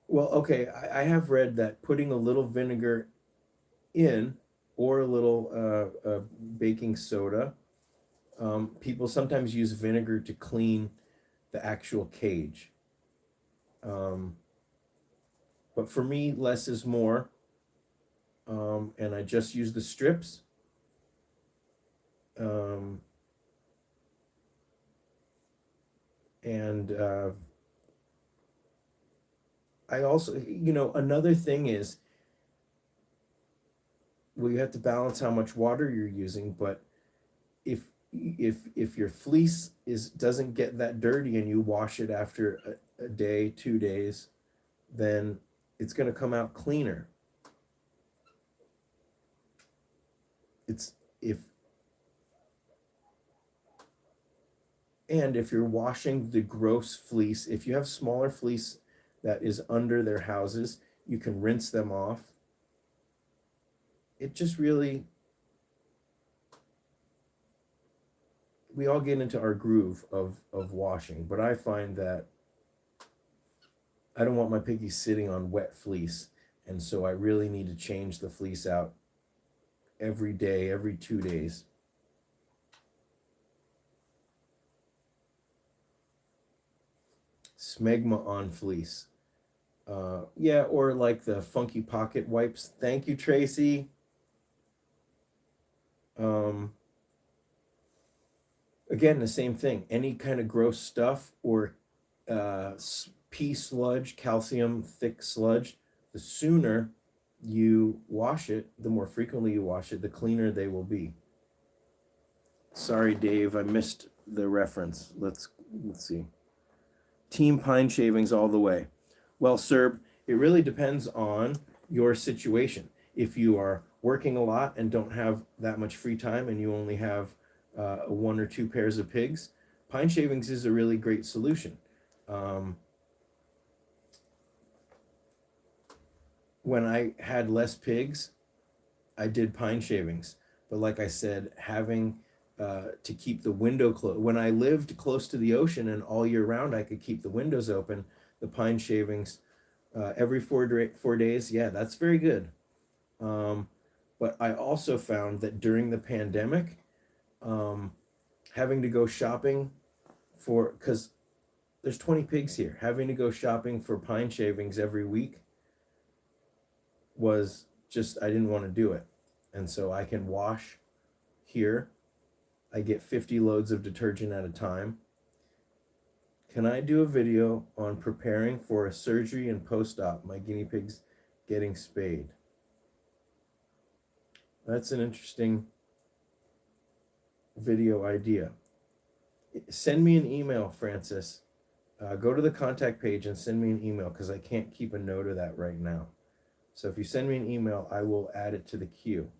well, okay, I have read that putting a little vinegar in, or a little baking soda, people sometimes use vinegar to clean the actual cage. But for me, less is more. And I just use the strips. I also, another thing is, well, you have to balance how much water you're using, but if your fleece doesn't get that dirty and you wash it after a day, 2 days, then it's going to come out cleaner. And if you're washing the gross fleece, if you have smaller fleece that is under their houses, you can rinse them off. It just really, we all get into our groove of washing, but I find that I don't want my piggies sitting on wet fleece, and so I really need to change the fleece out every day, every 2 days. Smegma on fleece. Yeah, or like the funky pocket wipes. Thank you, Tracy. Again, the same thing. Any kind of gross stuff or pea sludge, calcium thick sludge, the sooner you wash it, the more frequently you wash it, the cleaner they will be. Sorry, Dave, I missed the reference. Let's see. Team pine shavings all the way. Well, Serb, it really depends on your situation. If you are working a lot and don't have that much free time and you only have 1 or 2 pairs of pigs, pine shavings is a really great solution. When I had less pigs, I did pine shavings. But like I said, having to keep the window closed. When I lived close to the ocean and all year round I could keep the windows open, the pine shavings every 4 days, yeah, that's very good. But I also found that during the pandemic, having to go shopping because there's 20 pigs here, having to go shopping for pine shavings every week was just, I didn't want to do it. And so I can wash here. I get 50 loads of detergent at a time. Can I do a video on preparing for a surgery and post-op? My guinea pigs getting spayed. That's an interesting video idea. Send me an email, Francis. Go to the contact page and send me an email because I can't keep a note of that right now. So if you send me an email, I will add it to the queue.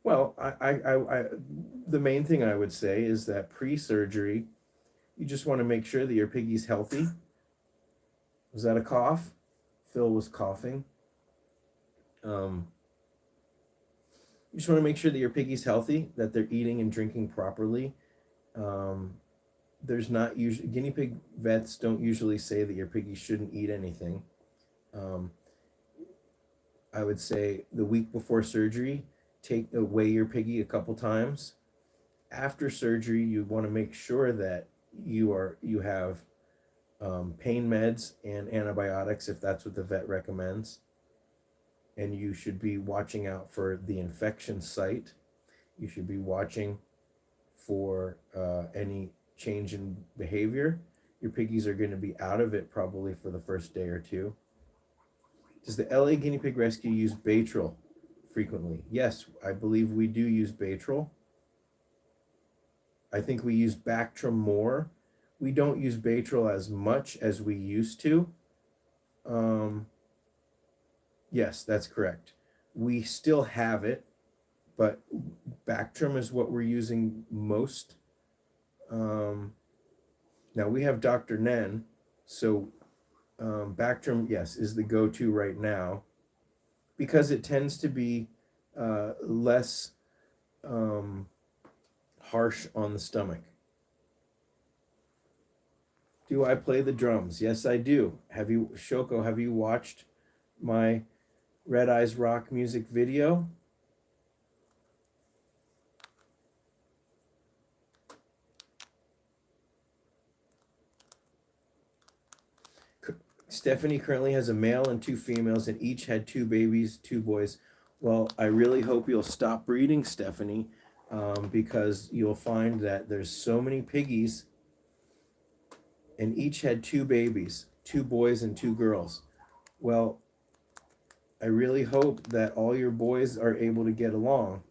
Well, the main thing I would say is that pre-surgery, you just want to make sure that your piggy's healthy. Was that a cough? Phil was coughing. You just want to make sure that your piggy's healthy, that they're eating and drinking properly. There's not usually, guinea pig vets don't usually say that your piggy shouldn't eat anything. I would say the week before surgery, weigh your piggy a couple times. After surgery, you want to make sure that you have pain meds and antibiotics if that's what the vet recommends. And you should be watching out for the infection site. You should be watching for any change in behavior. Your piggies are going to be out of it probably for the first day or 2. Does the LA Guinea Pig Rescue use Baytril frequently? Yes, I believe we do use Baytril. I think we use Bactrim more. We don't use Baytril as much as we used to. Yes, that's correct. We still have it, but Bactrim is what we're using most. Now we have Dr. Nen, so Bactrim, yes, is the go-to right now because it tends to be less harsh on the stomach. Do I play the drums? Yes, I do. Shoko, have you watched my Red Eyes Rock music video? Stephanie currently has a male and 2 females and each had 2 babies, 2 boys. Well, I really hope you'll stop breeding, Stephanie, because you'll find that there's so many piggies and each had 2 babies, 2 boys and 2 girls. Well, I really hope that all your boys are able to get along.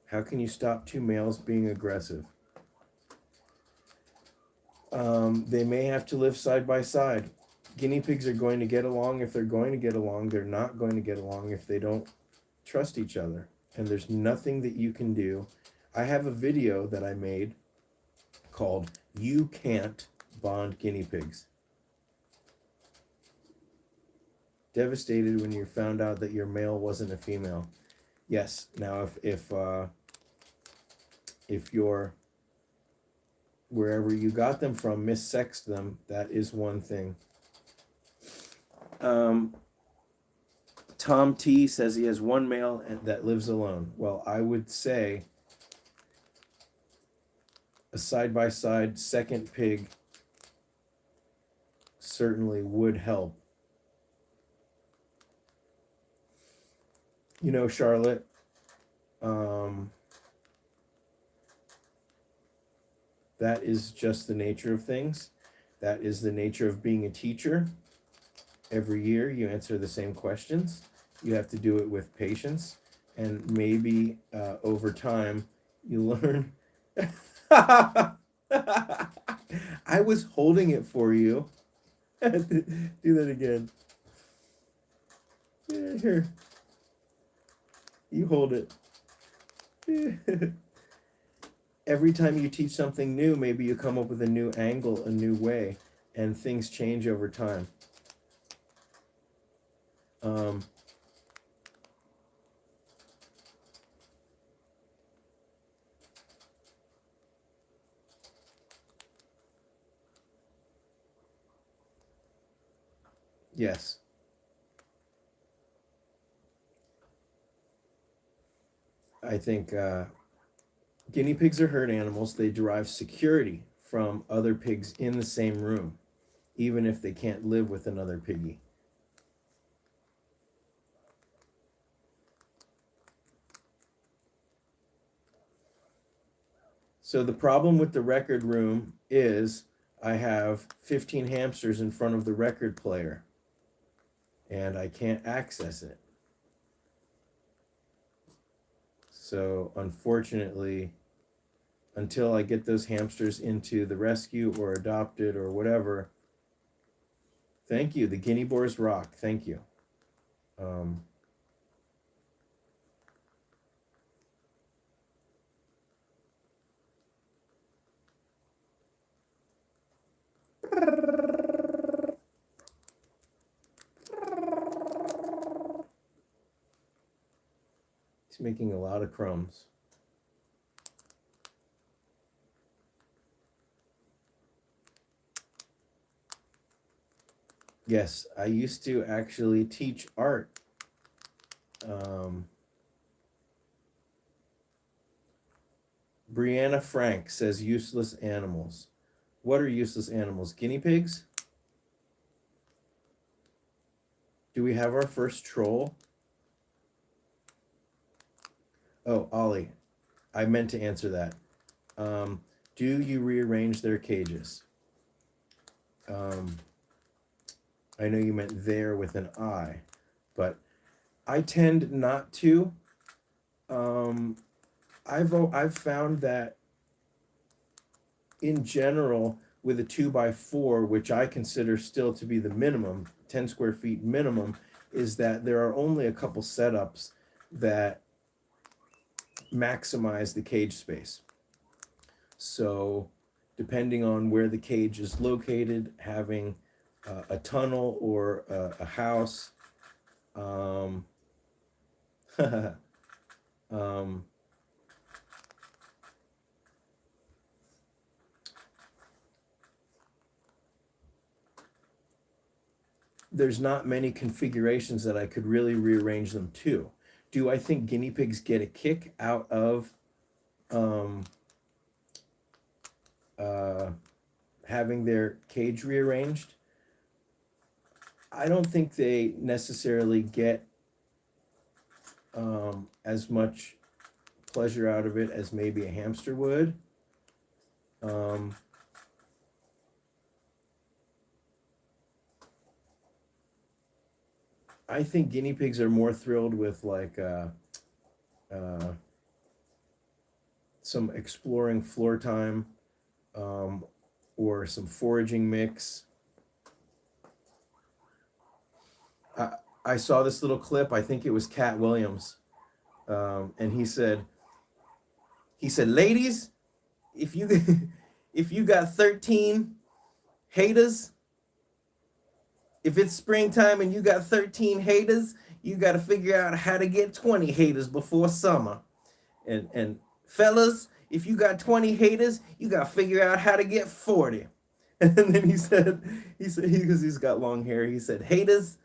How can you stop 2 males being aggressive? They may have to live side by side. guinea pigs are going to get along if they're going to get along. They're not going to get along if they don't trust each other. And there's nothing that you can do. I have a video that I made called "You Can't Bond Guinea Pigs." Devastated when you found out that your male wasn't a female. Yes. Now, if you're wherever you got them from missexed them, that is one thing. Tom T says he has one male that lives alone. Well, I would say a side-by-side second pig certainly would help. You know, Charlotte, that is just the nature of things. That is the nature of being a teacher. Every year you answer the same questions. You have to do it with patience, and maybe over time you learn. I was holding it for you. Do that again. Yeah, here. You hold it. Every time you teach something new, maybe you come up with a new angle, a new way, and things change over time. Yes. I think guinea pigs are herd animals. They derive security from other pigs in the same room, even if they can't live with another piggy. So the problem with the record room is I have 15 hamsters in front of the record player, and I can't access it. So unfortunately, until I get those hamsters into the rescue or adopted or whatever. Thank you. The guinea boars rock. Thank you. He's making a lot of crumbs. Yes, I used to actually teach art. Brianna Frank says useless animals. What are useless animals? Guinea pigs? Do we have our first troll? Oh, Ollie, I meant to answer that. Do you rearrange their cages? I know you meant there with an I, but I tend not to. I've found that in general, with a 2x4, which I consider still to be the minimum, 10 square feet minimum, is that there are only a couple setups that maximize the cage space. So depending on where the cage is located, having a tunnel or a house, there's not many configurations that I could really rearrange them to. Do I think guinea pigs get a kick out of having their cage rearranged? I don't think they necessarily get as much pleasure out of it as maybe a hamster would. I think guinea pigs are more thrilled with like some exploring floor time, or some foraging mix. I saw this little clip. I think it was Cat Williams, and he said, ladies, if you if you got 13 haters, if it's springtime and you got 13 haters, you got to figure out how to get 20 haters before summer. And fellas, if you got 20 haters, you got to figure out how to get 40. And then he said, because he's got long hair, he said, haters,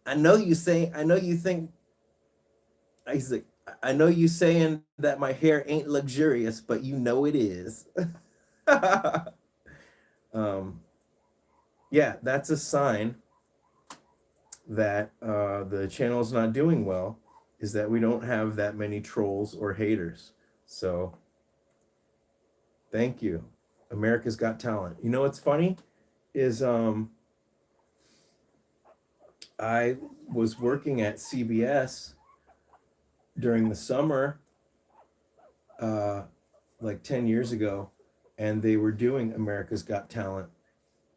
I know you think, he's like, I know you saying that my hair ain't luxurious, but you know it is. Yeah, that's a sign that the channel's not doing well, is that we don't have that many trolls or haters. So thank you. America's Got Talent. You know what's funny is I was working at CBS during the summer like 10 years ago, and they were doing America's Got Talent.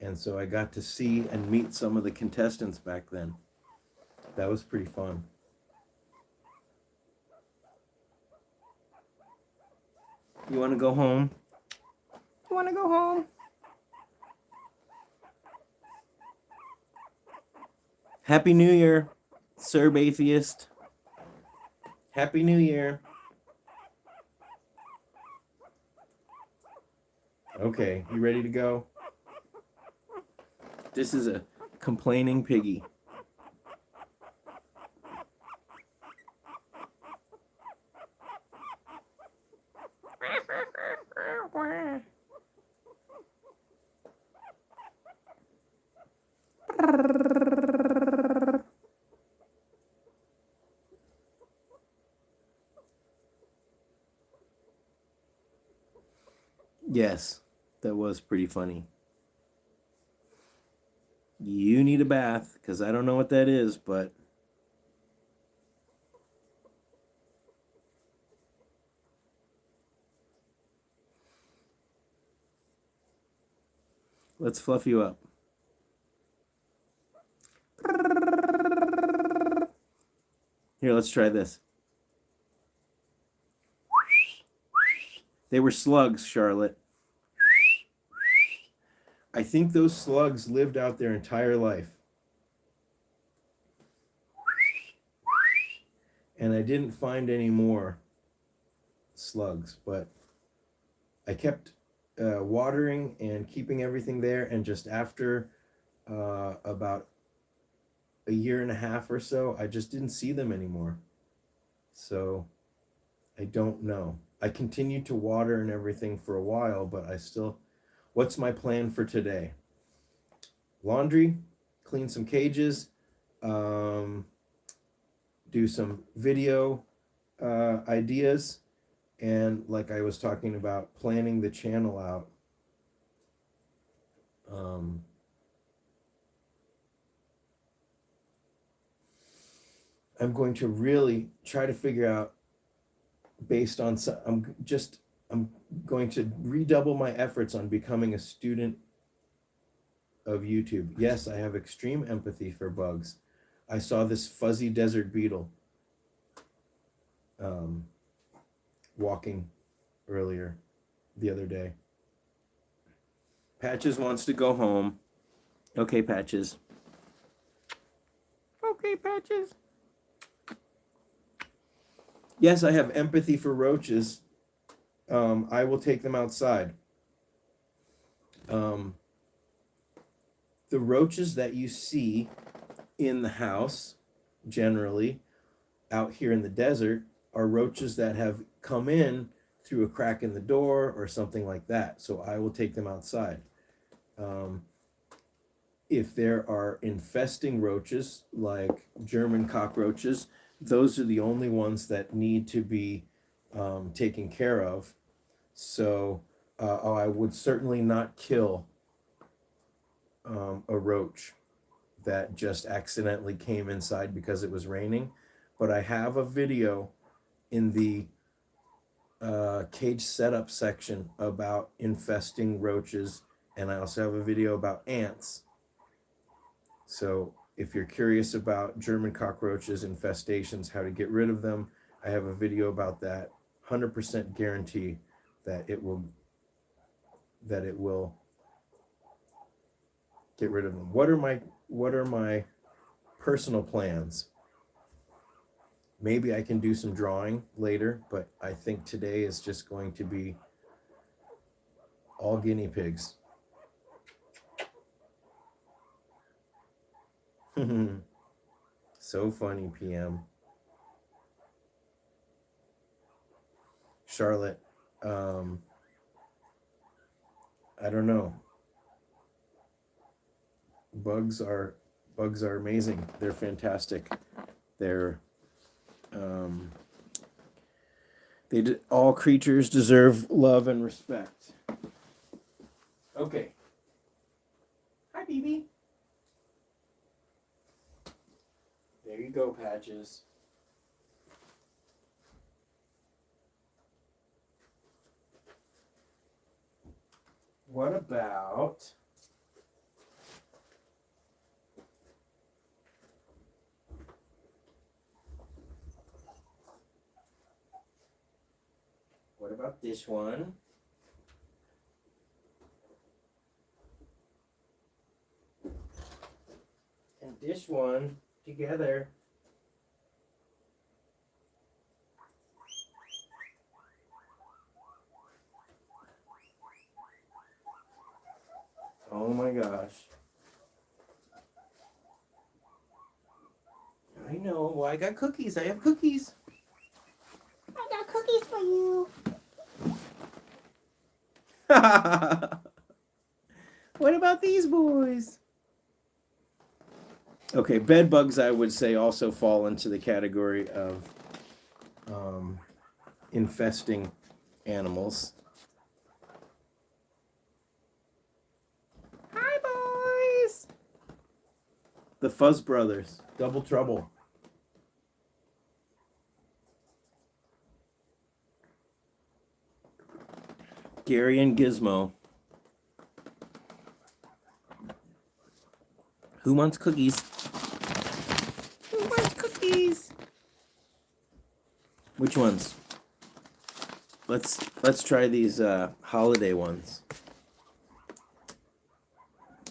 And so I got to see and meet some of the contestants back then. That was pretty fun. You want to go home? You want to go home? Happy New Year, Serb Atheist. Happy New Year. Okay, you ready to go? This is a complaining piggy. Yes, that was pretty funny. You need a bath, because I don't know what that is, but let's fluff you up. Here, let's try this. They were slugs, Charlotte. I think those slugs lived out their entire life. And I didn't find any more slugs, but I kept watering and keeping everything there, and just after about a year and a half or so, I just didn't see them anymore. So I don't know. I continued to water and everything for a while, but I still... What's my plan for today? Laundry, clean some cages, do some video ideas, and like I was talking about, planning the channel out. I'm going to really try to figure out, based on some, I'm going to redouble my efforts on becoming a student of YouTube. Yes, I have extreme empathy for bugs. I saw this fuzzy desert beetle walking earlier the other day. Patches wants to go home. Okay, Patches. Okay, Patches. Yes, I have empathy for roaches. I will take them outside. The roaches that you see in the house, generally, out here in the desert, are roaches that have come in through a crack in the door or something like that. So I will take them outside. If there are infesting roaches, like German cockroaches, those are the only ones that need to be taken care of. So I would certainly not kill a roach that just accidentally came inside because it was raining. But I have a video in the cage setup section about infesting roaches, and I also have a video about ants. So if you're curious about German cockroaches infestations, how to get rid of them, I have a video about that. 100% guarantee that it will get rid of them. What are my personal plans? Maybe I can do some drawing later, but I think today is just going to be all guinea pigs. So funny, PM. Charlotte, I don't know. Bugs are amazing. They're fantastic. They're all creatures deserve love and respect. Okay. Hi, BB. There you go, Patches. What about this one? And this one together. Oh my gosh. I know. Well, I got cookies. I have cookies. I got cookies for you. What about these boys? Okay, bed bugs, I would say, also fall into the category of infesting animals. Hi, boys. The Fuzz Brothers. Double trouble. Gary and Gizmo. Who wants cookies? Who wants cookies? Which ones? Let's try these holiday ones.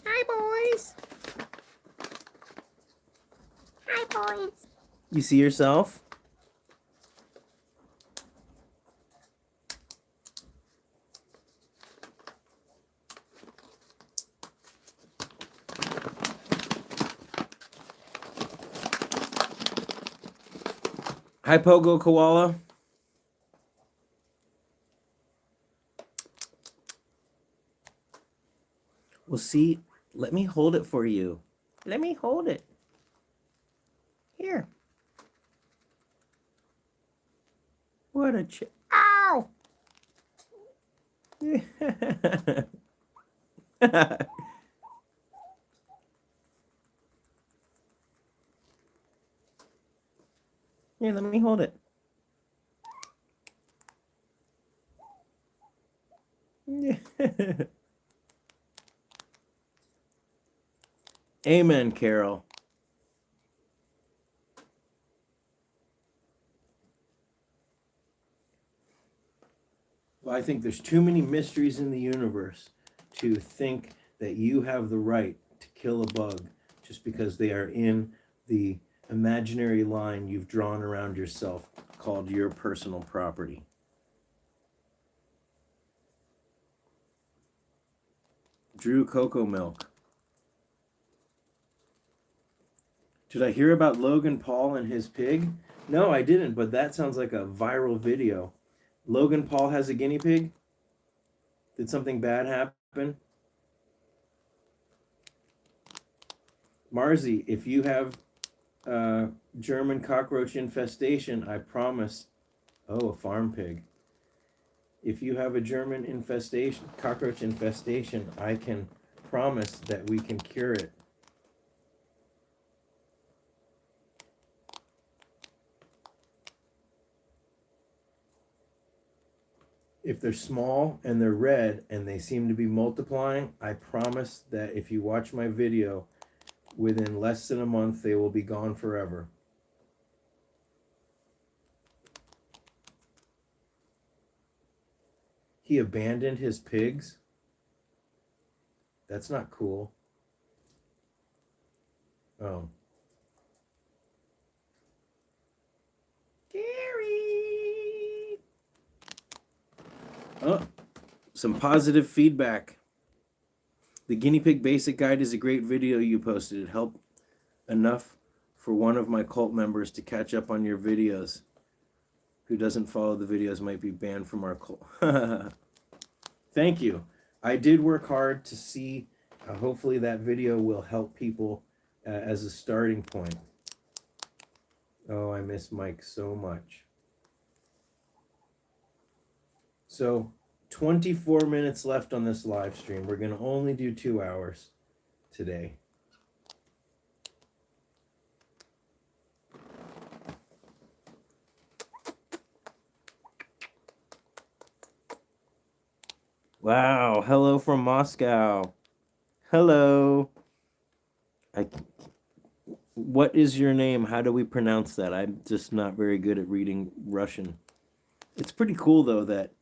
Hi, boys. Hi, boys. You see yourself? Hi, Pogo Koala. Well, see, let me hold it for you. Let me hold it. Here. What a Ow! Here, let me hold it. Amen, Carol. Well, I think there's too many mysteries in the universe to think that you have the right to kill a bug just because they are in the imaginary line you've drawn around yourself called your personal property. Drew Cocoa Milk. Did I hear about Logan Paul and his pig? No, I didn't, but that sounds like a viral video. Logan Paul has a guinea pig? Did something bad happen? Marzi, if you have German cockroach infestation, I promise. Oh, a farm pig. If you have a German infestation, cockroach infestation, I can promise that we can cure it. If they're small and they're red and they seem to be multiplying, I promise that if you watch my video, Within less than a month, they will be gone forever. He abandoned his pigs? That's not cool. Oh. Gary! Oh, some positive feedback. The Guinea Pig Basic Guide is a great video you posted. It helped enough for one of my cult members to catch up on your videos. Who doesn't follow the videos might be banned from our cult. Thank you. I did work hard to see. Hopefully that video will help people as a starting point. Oh, I miss Mike so much. So 24 minutes left on this live stream. We're going to only do 2 hours today. Wow. Hello from Moscow. Hello. What is your name? How do we pronounce that? I'm just not very good at reading Russian. It's pretty cool, though, that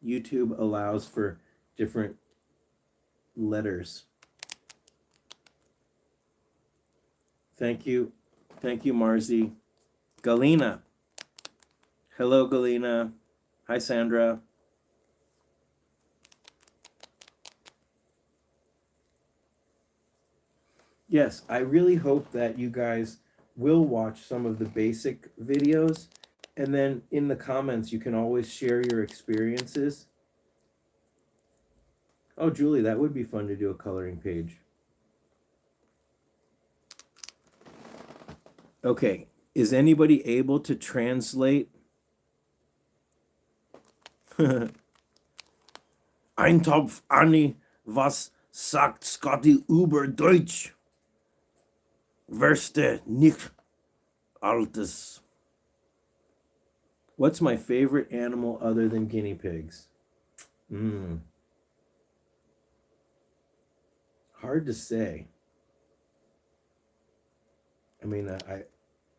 YouTube allows for different letters. Thank you. Thank you, Marzi. Galina. Hello, Galina. Hi, Sandra. Yes, I really hope that you guys will watch some of the basic videos, and then in the comments you can always share your experiences. Oh, Julie, that would be fun to do a coloring page. Okay, is anybody able to translate? Eintopf Anni, was sagt Scotty über Deutsch? Verste nicht altes. What's my favorite animal other than guinea pigs? Hard to say. I mean,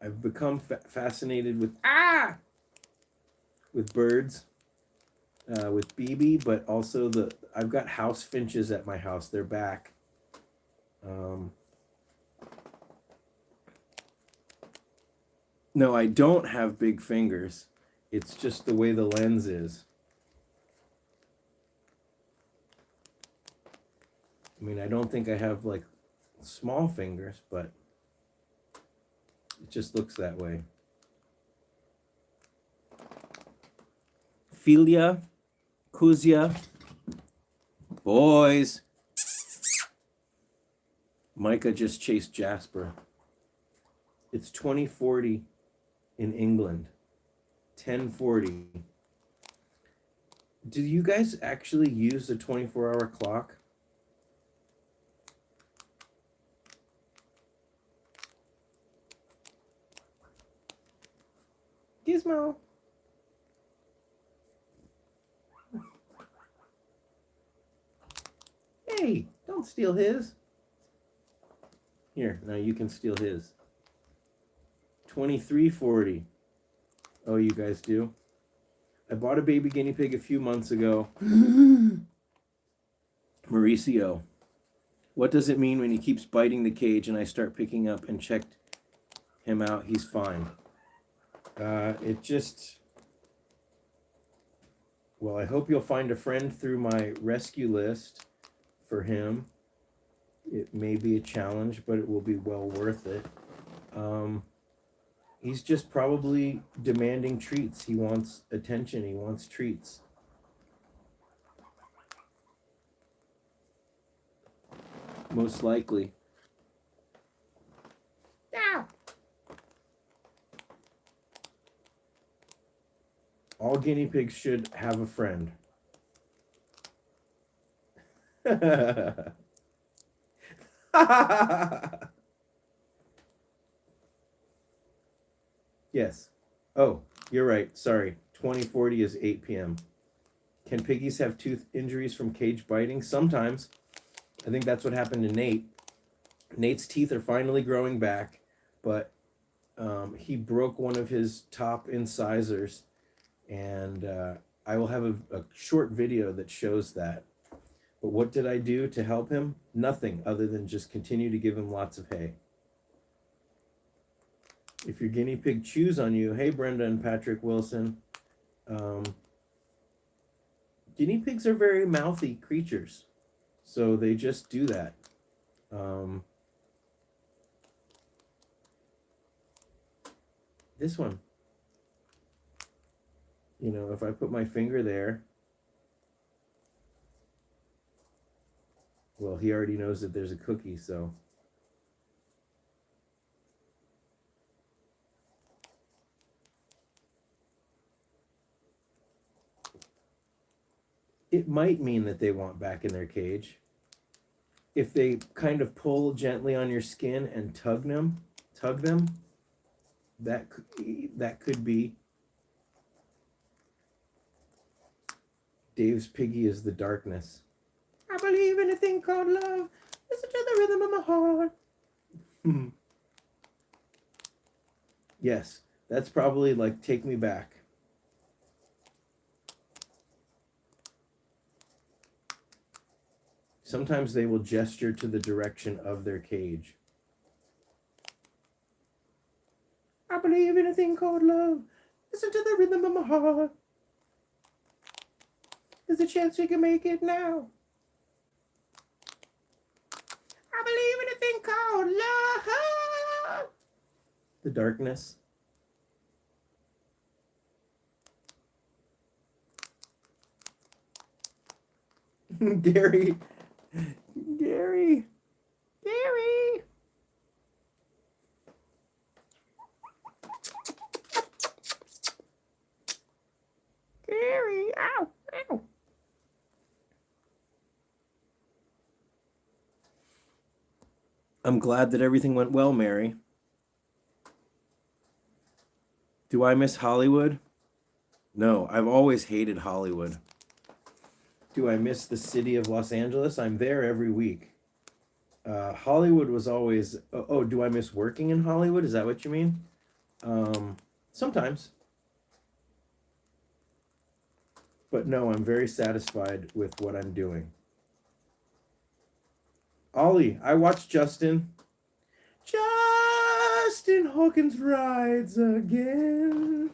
I've become fascinated with birds, with BB, but also I've got house finches at my house. They're back. No, I don't have big fingers. It's just the way the lens is. I mean, I don't think I have like small fingers, but it just looks that way. Filia, Kuzia, boys. Micah just chased Jasper. It's 2040 in England. 10:40. Do you guys actually use a 24-hour clock? Gizmo. Hey, don't steal his. Here, now you can steal his. 23:40. Oh, you guys do? I bought a baby guinea pig a few months ago. Mauricio. What does it mean when he keeps biting the cage and I start picking up and checked him out? He's fine. It just... Well, I hope you'll find a friend through my rescue list for him. It may be a challenge, but it will be well worth it. He's just probably demanding treats. He wants attention. He wants treats. Most likely. Ow. All guinea pigs should have a friend. Yes. Oh, you're right. Sorry. 2040 is 8 p.m. Can piggies have tooth injuries from cage biting? Sometimes. I think that's what happened to Nate. Nate's teeth are finally growing back, but he broke one of his top incisors, and I will have a short video that shows that. But what did I do to help him? Nothing other than just continue to give him lots of hay. If your guinea pig chews on you, hey Brenda and Patrick Wilson, guinea pigs are very mouthy creatures, so they just do that. This one, you know, if I put my finger there, well, he already knows that there's a cookie, so. It might mean that they want back in their cage. If they kind of pull gently on your skin and tug them, that could be. Dave's piggy is the darkness. I believe in a thing called love. Listen to the rhythm of my heart. Yes, that's probably like Take Me Back. Sometimes they will gesture to the direction of their cage. I believe in a thing called love. Listen to the rhythm of my heart. There's a chance we can make it now. I believe in a thing called love. The darkness. Gary. Gary. Gary. Gary. Ow. Ow. I'm glad that everything went well, Mary. Do I miss Hollywood? No, I've always hated Hollywood. Do I miss the city of Los Angeles? I'm there every week. Hollywood was always... Oh, do I miss working in Hollywood? Is that what you mean? Sometimes. But no, I'm very satisfied with what I'm doing. Ollie, I watched Justin. Justin Hawkins rides again.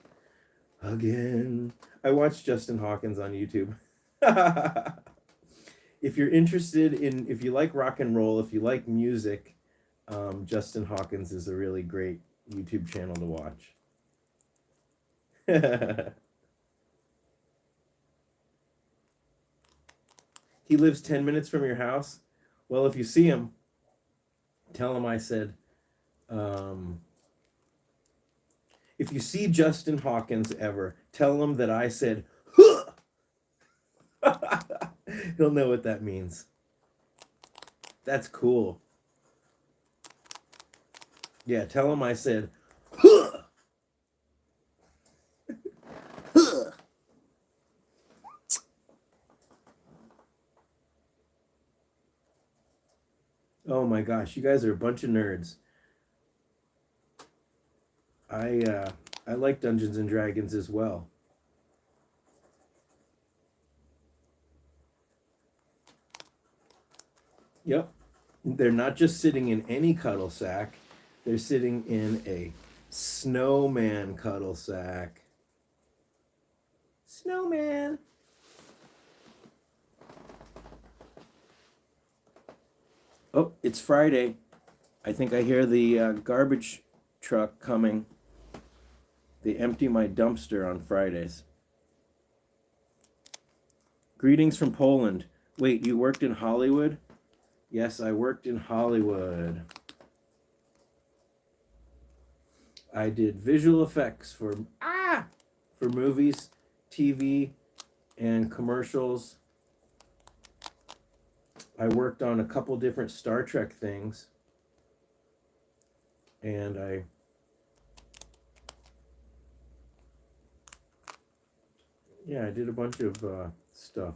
Again. I watched Justin Hawkins on YouTube. If you're interested in, if you like rock and roll, if you like music, Justin Hawkins is a really great YouTube channel to watch. He lives 10 minutes from your house. Well, if you see him, tell him I said, if you see Justin Hawkins ever, tell him that I said, huh! He'll know what that means. That's cool. Yeah, tell him I said, huh! Huh! Oh my gosh, you guys are a bunch of nerds. I like Dungeons and Dragons as well. Yep. They're not just sitting in any cuddle sack. They're sitting in a snowman cuddle sack. Snowman. Oh, it's Friday. I think I hear the garbage truck coming. They empty my dumpster on Fridays. Greetings from Poland. Wait, you worked in Hollywood? Yes, I worked in Hollywood. I did visual effects for movies, TV, and commercials. I worked on a couple different Star Trek things. And I did a bunch of stuff.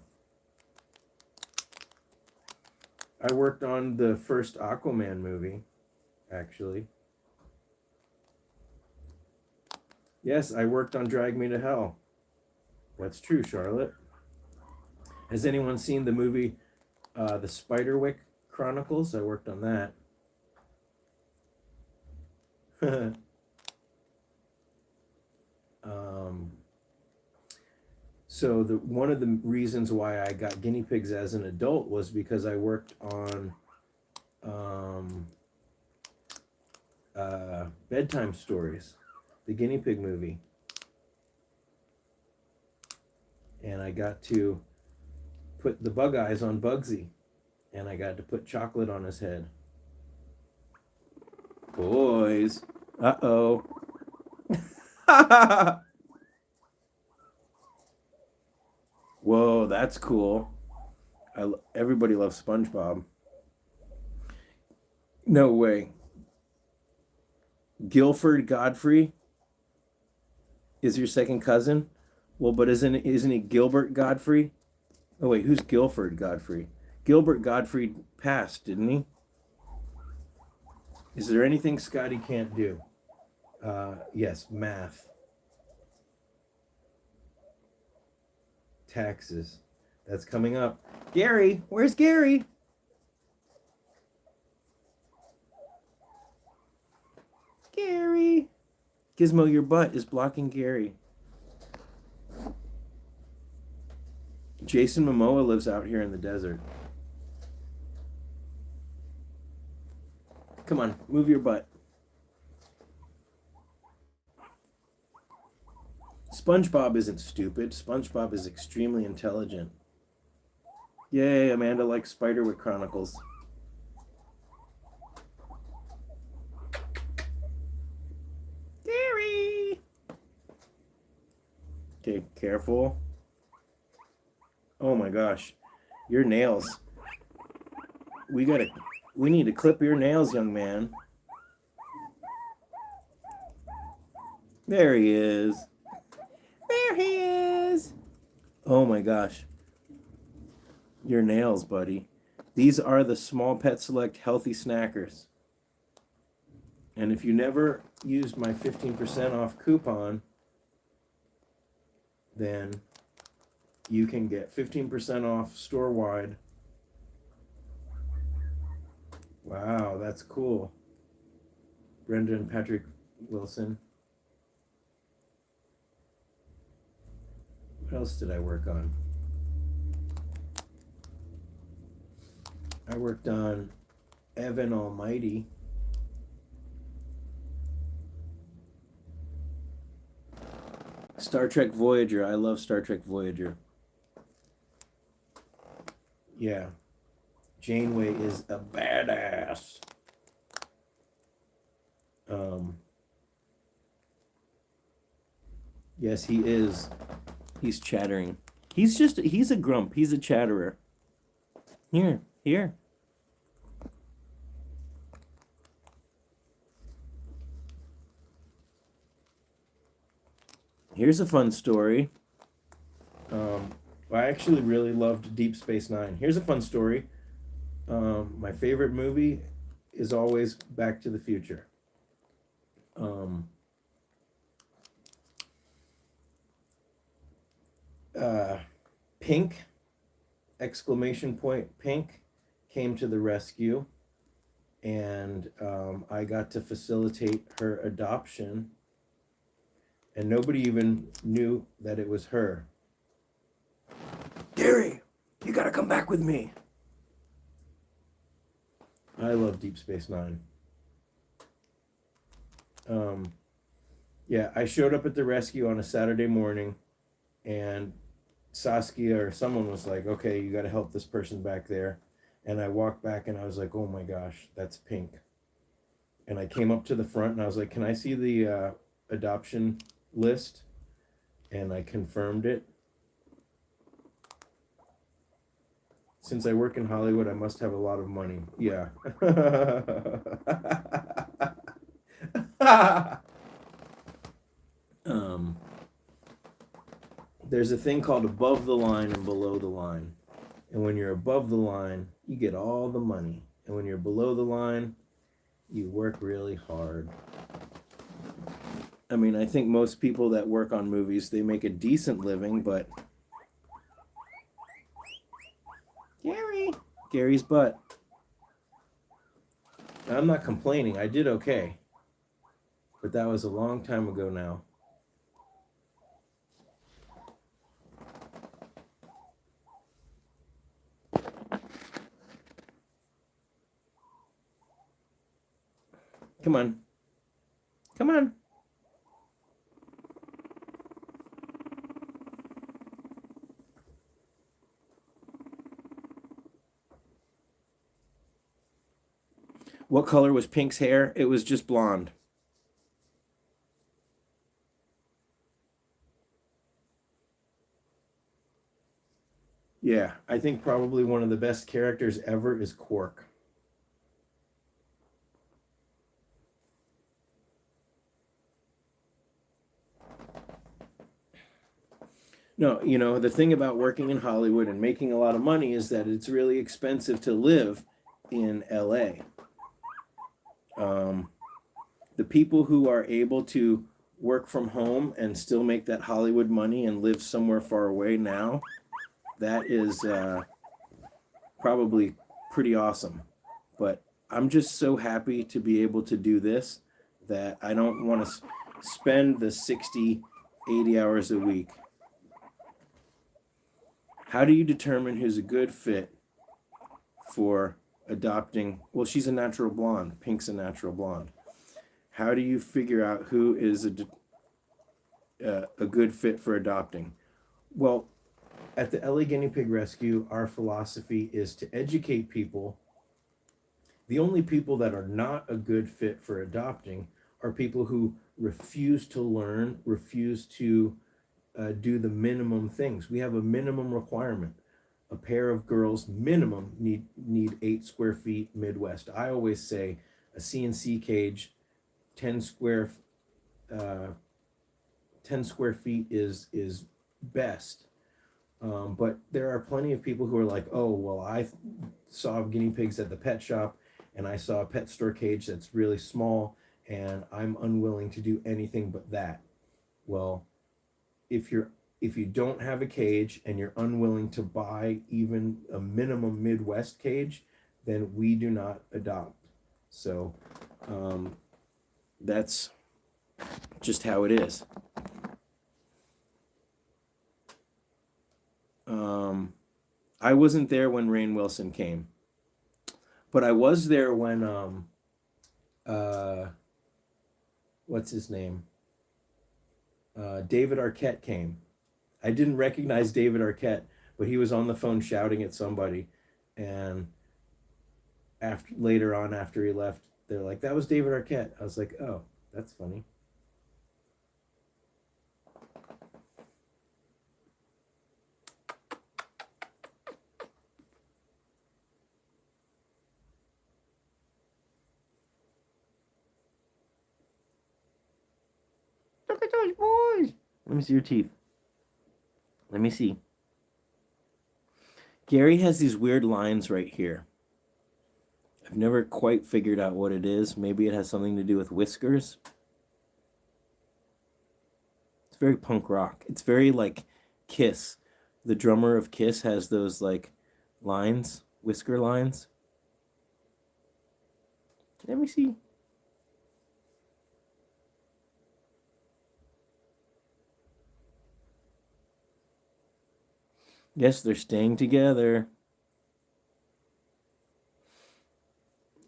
I worked on the first Aquaman movie, actually. Yes, I worked on Drag Me to Hell. That's true, Charlotte. Has anyone seen the movie The Spiderwick Chronicles? I worked on that. So one of the reasons why I got guinea pigs as an adult was because I worked on bedtime stories, the guinea pig movie, and I got to put the bug eyes on Bugsy, and I got to put chocolate on his head. Boys, uh-oh. Whoa, that's cool. Everybody loves SpongeBob. No way. Guilford Godfrey is your second cousin? Well, but isn't he Gilbert Godfrey? Oh wait, who's Guilford Godfrey? Gilbert Godfrey passed, didn't he? Is there anything Scotty can't do? Yes, math. Taxes. That's coming up. Gary, where's Gary? Gary. Gizmo, your butt is blocking Gary. Jason Momoa lives out here in the desert. Come on, move your butt. SpongeBob isn't stupid. SpongeBob is extremely intelligent. Yay, Amanda likes Spiderwick Chronicles. Gary! Okay, careful. Oh my gosh. Your nails. We need to clip your nails, young man. There he is. There he is. Oh my gosh. Your nails, buddy. These are the Small Pet Select Healthy Snackers. And if you never used my 15% off coupon, then you can get 15% off store-wide. Wow, that's cool. Brenda and Patrick Wilson. What else did I work on? I worked on Evan Almighty. Star Trek Voyager. I love Star Trek Voyager. Yeah. Janeway is a badass. Yes, he is. He's chattering. He's a grump. He's a chatterer. Here. Here's a fun story. I actually really loved Deep Space Nine. Here's a fun story. My favorite movie is always Back to the Future. Pink, exclamation point, Pink, came to the rescue, and I got to facilitate her adoption, and nobody even knew that it was her. Gary, you gotta come back with me. I love Deep Space Nine. Yeah, I showed up at the rescue on a Saturday morning, and Saskia or someone was like, okay, you got to help this person back there. And I walked back and I was like, oh my gosh, that's Pink. And I came up to the front and I was like, can I see the adoption list? And I confirmed it. Since I work in Hollywood, I must have a lot of money. Yeah. There's a thing called above the line and below the line. And when you're above the line, you get all the money. And when you're below the line, you work really hard. I mean, I think most people that work on movies, they make a decent living, but Gary's butt. I'm not complaining. I did okay. But that was a long time ago now. Come on. Come on. What color was Pink's hair? It was just blonde. Yeah, I think probably one of the best characters ever is Quark. No, you know, the thing about working in Hollywood and making a lot of money is that it's really expensive to live in LA. The people who are able to work from home and still make that Hollywood money and live somewhere far away now, that is probably pretty awesome. But I'm just so happy to be able to do this that I don't want to spend the 60, 80 hours a week. How do you determine who's a good fit for adopting? Well, she's a natural blonde. Pink's a natural blonde. How do you figure out who is a good fit for adopting? Well, at the LA Guinea Pig Rescue, our philosophy is to educate people. The only people that are not a good fit for adopting are people who refuse to learn, refuse to do the minimum things. We have a minimum requirement. A pair of girls minimum need 8 square feet Midwest. I always say a CNC cage, 10 square feet is best. But there are plenty of people who are like, oh, well, I saw guinea pigs at the pet shop and I saw a pet store cage that's really small and I'm unwilling to do anything but that. Well, if you don't have a cage and you're unwilling to buy even a minimum Midwest cage, then we do not adopt. So that's just how it is. I wasn't there when Rainn Wilson came, but I was there when what's his name? David Arquette came. I didn't recognize David Arquette, but he was on the phone shouting at somebody, and later on after he left, they're like, "That was David Arquette." I was like, "Oh, that's funny." Look at those boys. Let me see your teeth. Let me see. Gary has these weird lines right here. I've never quite figured out what it is. Maybe it has something to do with whiskers. It's very punk rock. It's very like Kiss. The drummer of Kiss has those like lines, whisker lines. Let me see. Yes, they're staying together.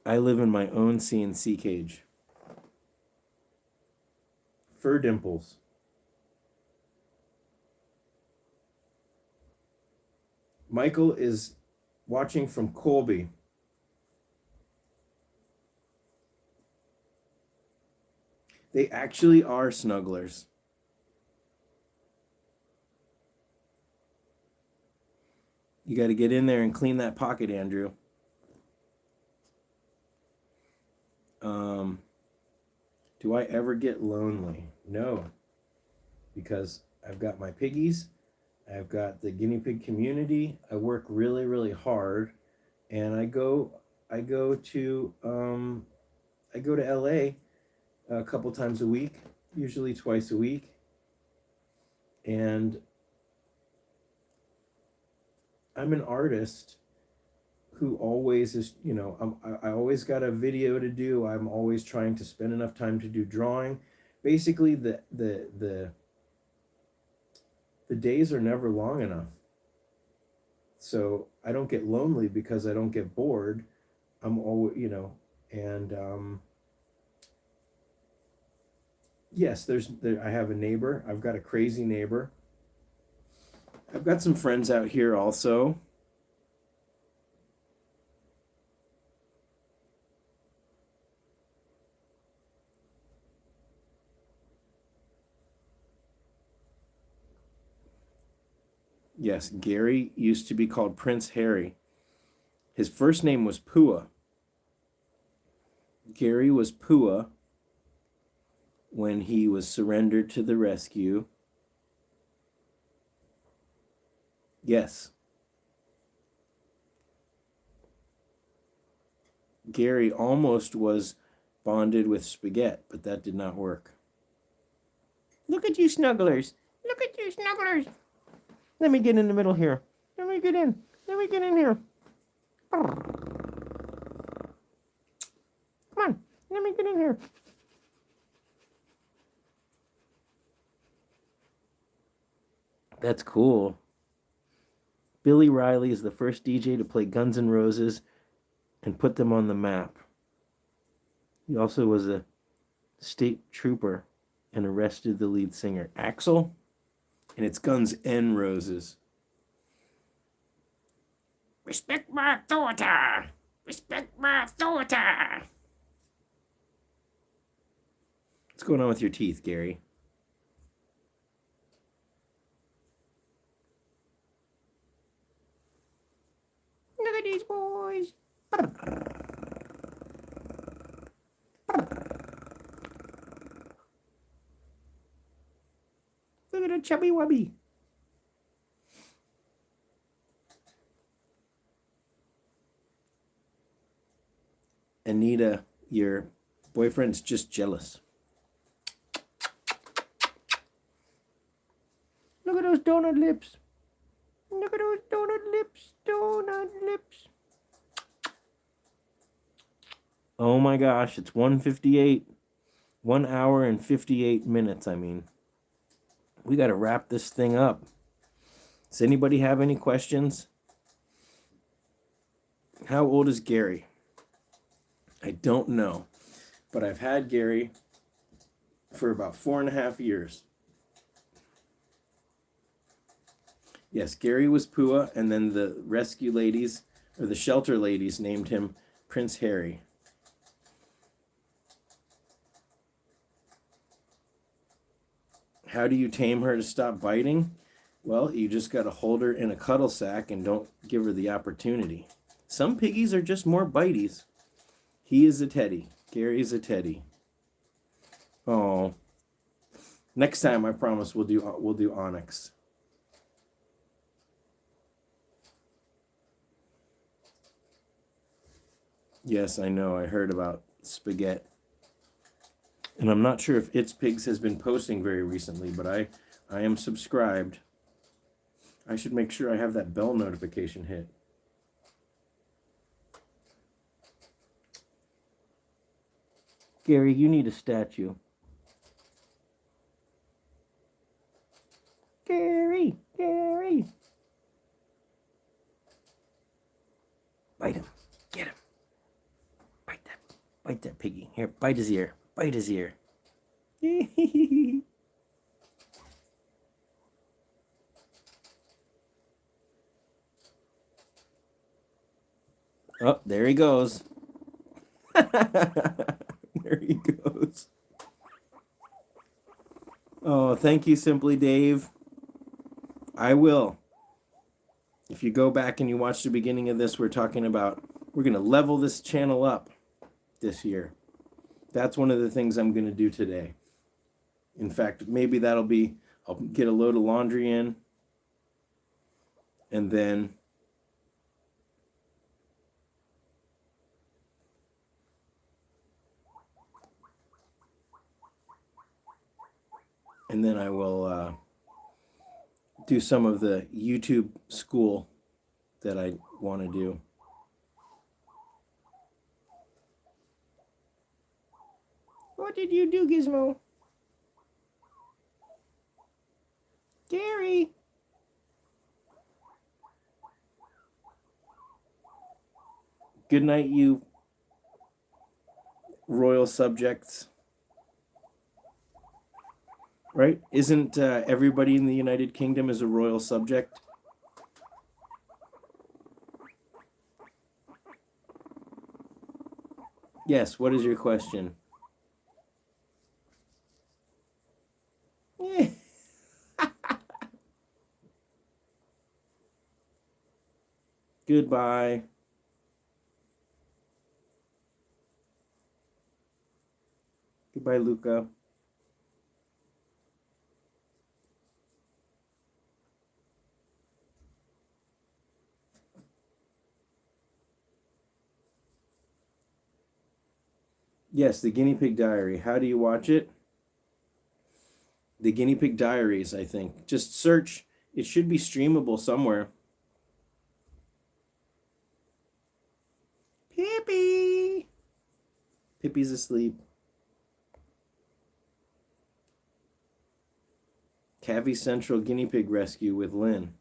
I live in my own CNC cage. Fur dimples. Michael is watching from Colby. They actually are snugglers. You got to get in there and clean that pocket, Andrew. Do I ever get lonely? No, because I've got my piggies, I've got the guinea pig community. I work really, really hard, and I go to LA a couple times a week, usually twice a week. And I'm an artist who always is, I always got a video to do. I'm always trying to spend enough time to do drawing. Basically, the days are never long enough. So I don't get lonely because I don't get bored. I'm always, and yes, I have a neighbor. I've got a crazy neighbor. I've got some friends out here also. Yes, Gary used to be called Prince Harry. His first name was Pua. Gary was Pua when he was surrendered to the rescue. Yes. Gary almost was bonded with Spaghetti, but that did not work. Look at you snugglers. Look at you snugglers. Let me get in the middle here. Let me get in. Let me get in here. Come on. Let me get in here. That's cool. Billy Riley is the first DJ to play Guns N' Roses and put them on the map. He also was a state trooper and arrested the lead singer, Axl. And it's Guns N' Roses. Respect my authority. Respect my authority. What's going on with your teeth, Gary? Look at these boys. Look at a chubby wubby. Anita, your boyfriend's just jealous. Look at those donut lips. Look at those donut lips. Donut lips. Oh my gosh, it's 1:58. 1 hour and 58 minutes, I mean. We got to wrap this thing up. Does anybody have any questions? How old is Gary? I don't know, but I've had Gary for about 4.5 years. Yes, Gary was Pua, and then the rescue ladies, or the shelter ladies, named him Prince Harry. How do you tame her to stop biting? Well, you just got to hold her in a cuddle sack and don't give her the opportunity. Some piggies are just more biteys. He is a teddy. Gary's a teddy. Oh. Next time, I promise we'll do Onyx. Yes, I know. I heard about Spaghetti. And I'm not sure if It's Pigs has been posting very recently, but I am subscribed. I should make sure I have that bell notification hit. Gary, you need a statue. Gary, Gary. Bite him. Get him. Bite that. Bite that piggy. Here, bite his ear. Bite his ear. Oh, there he goes. There he goes. Oh, thank you, Simply Dave. I will. If you go back and you watch the beginning of this, we're talking about, we're going to level this channel up this year. That's one of the things I'm going to do today. In fact, maybe that'll be, I'll get a load of laundry in, and then And then I will do some of the YouTube school that I want to do. What did you do, Gizmo? Gary! Good night, you royal subjects. Right? Isn't everybody in the United Kingdom is a royal subject? Yes, what is your question? Goodbye. Goodbye, Luca. Yes, the Guinea Pig Diary. How do you watch it? The Guinea Pig Diaries, I think. Just search. It should be streamable somewhere. Pippi! Pippi's asleep. Cavi Central Guinea Pig Rescue with Lynn.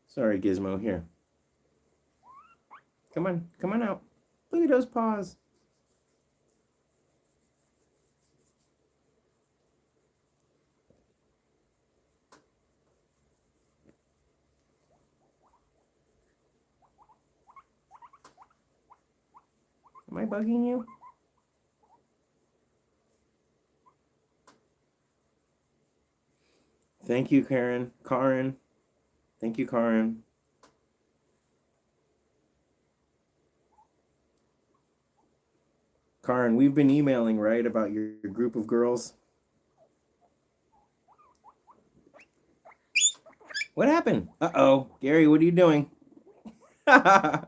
Sorry, Gizmo. Here. Come on out. Look at those paws. Am I bugging you? Thank you, Karen. Karen. Thank you, Karen. Karen, we've been emailing, right, about your group of girls? What happened? Uh-oh. Gary, what are you doing? Can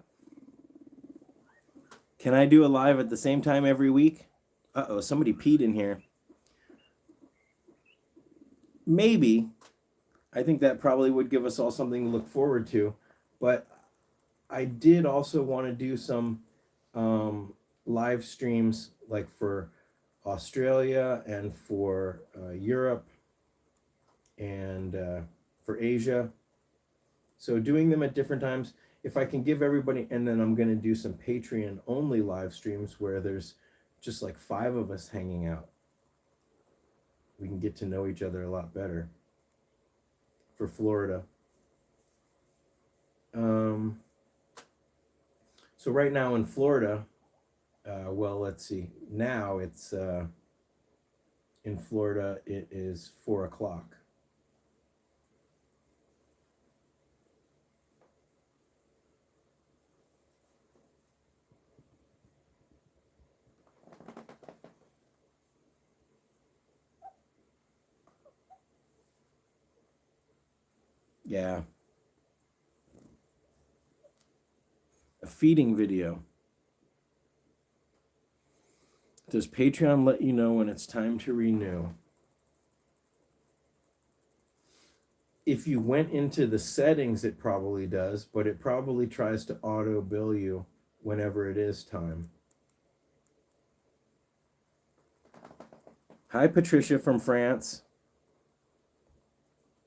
I do a live at the same time every week? Uh-oh, somebody peed in here. Maybe. I think that probably would give us all something to look forward to. But I did also want to do some live streams like for Australia and for Europe and for Asia. So doing them at different times. If I can give everybody, and then I'm going to do some Patreon only live streams where there's just like 5 of us hanging out. We can get to know each other a lot better for Florida. So right now in Florida, well, let's see. Now it's in Florida, it is 4 o'clock. Yeah. A feeding video. Does Patreon let you know when it's time to renew? If you went into the settings, it probably does, but it probably tries to auto bill you whenever it is time. Hi, Patricia from France.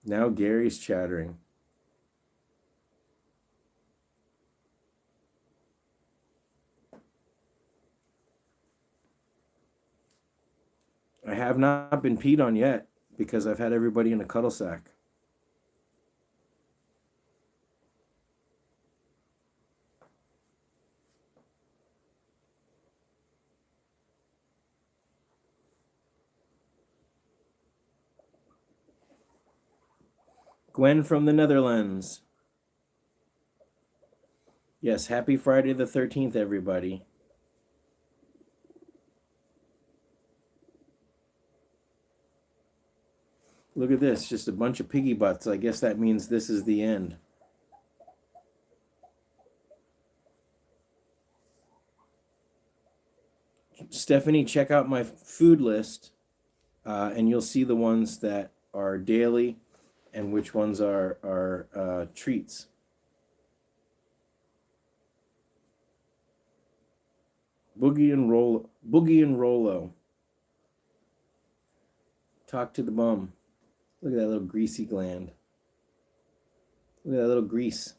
Now Gary's chattering. I have not been peed on yet because I've had everybody in a cuddle sack. Gwen from the Netherlands. Yes, happy Friday the 13th, everybody. Look at this, just a bunch of piggy butts. I guess that means this is the end. Stephanie, check out my food list, and you'll see the ones that are daily and which ones are treats. Boogie and Rollo. Talk to the bum. Look at that little greasy gland. Look at that little grease.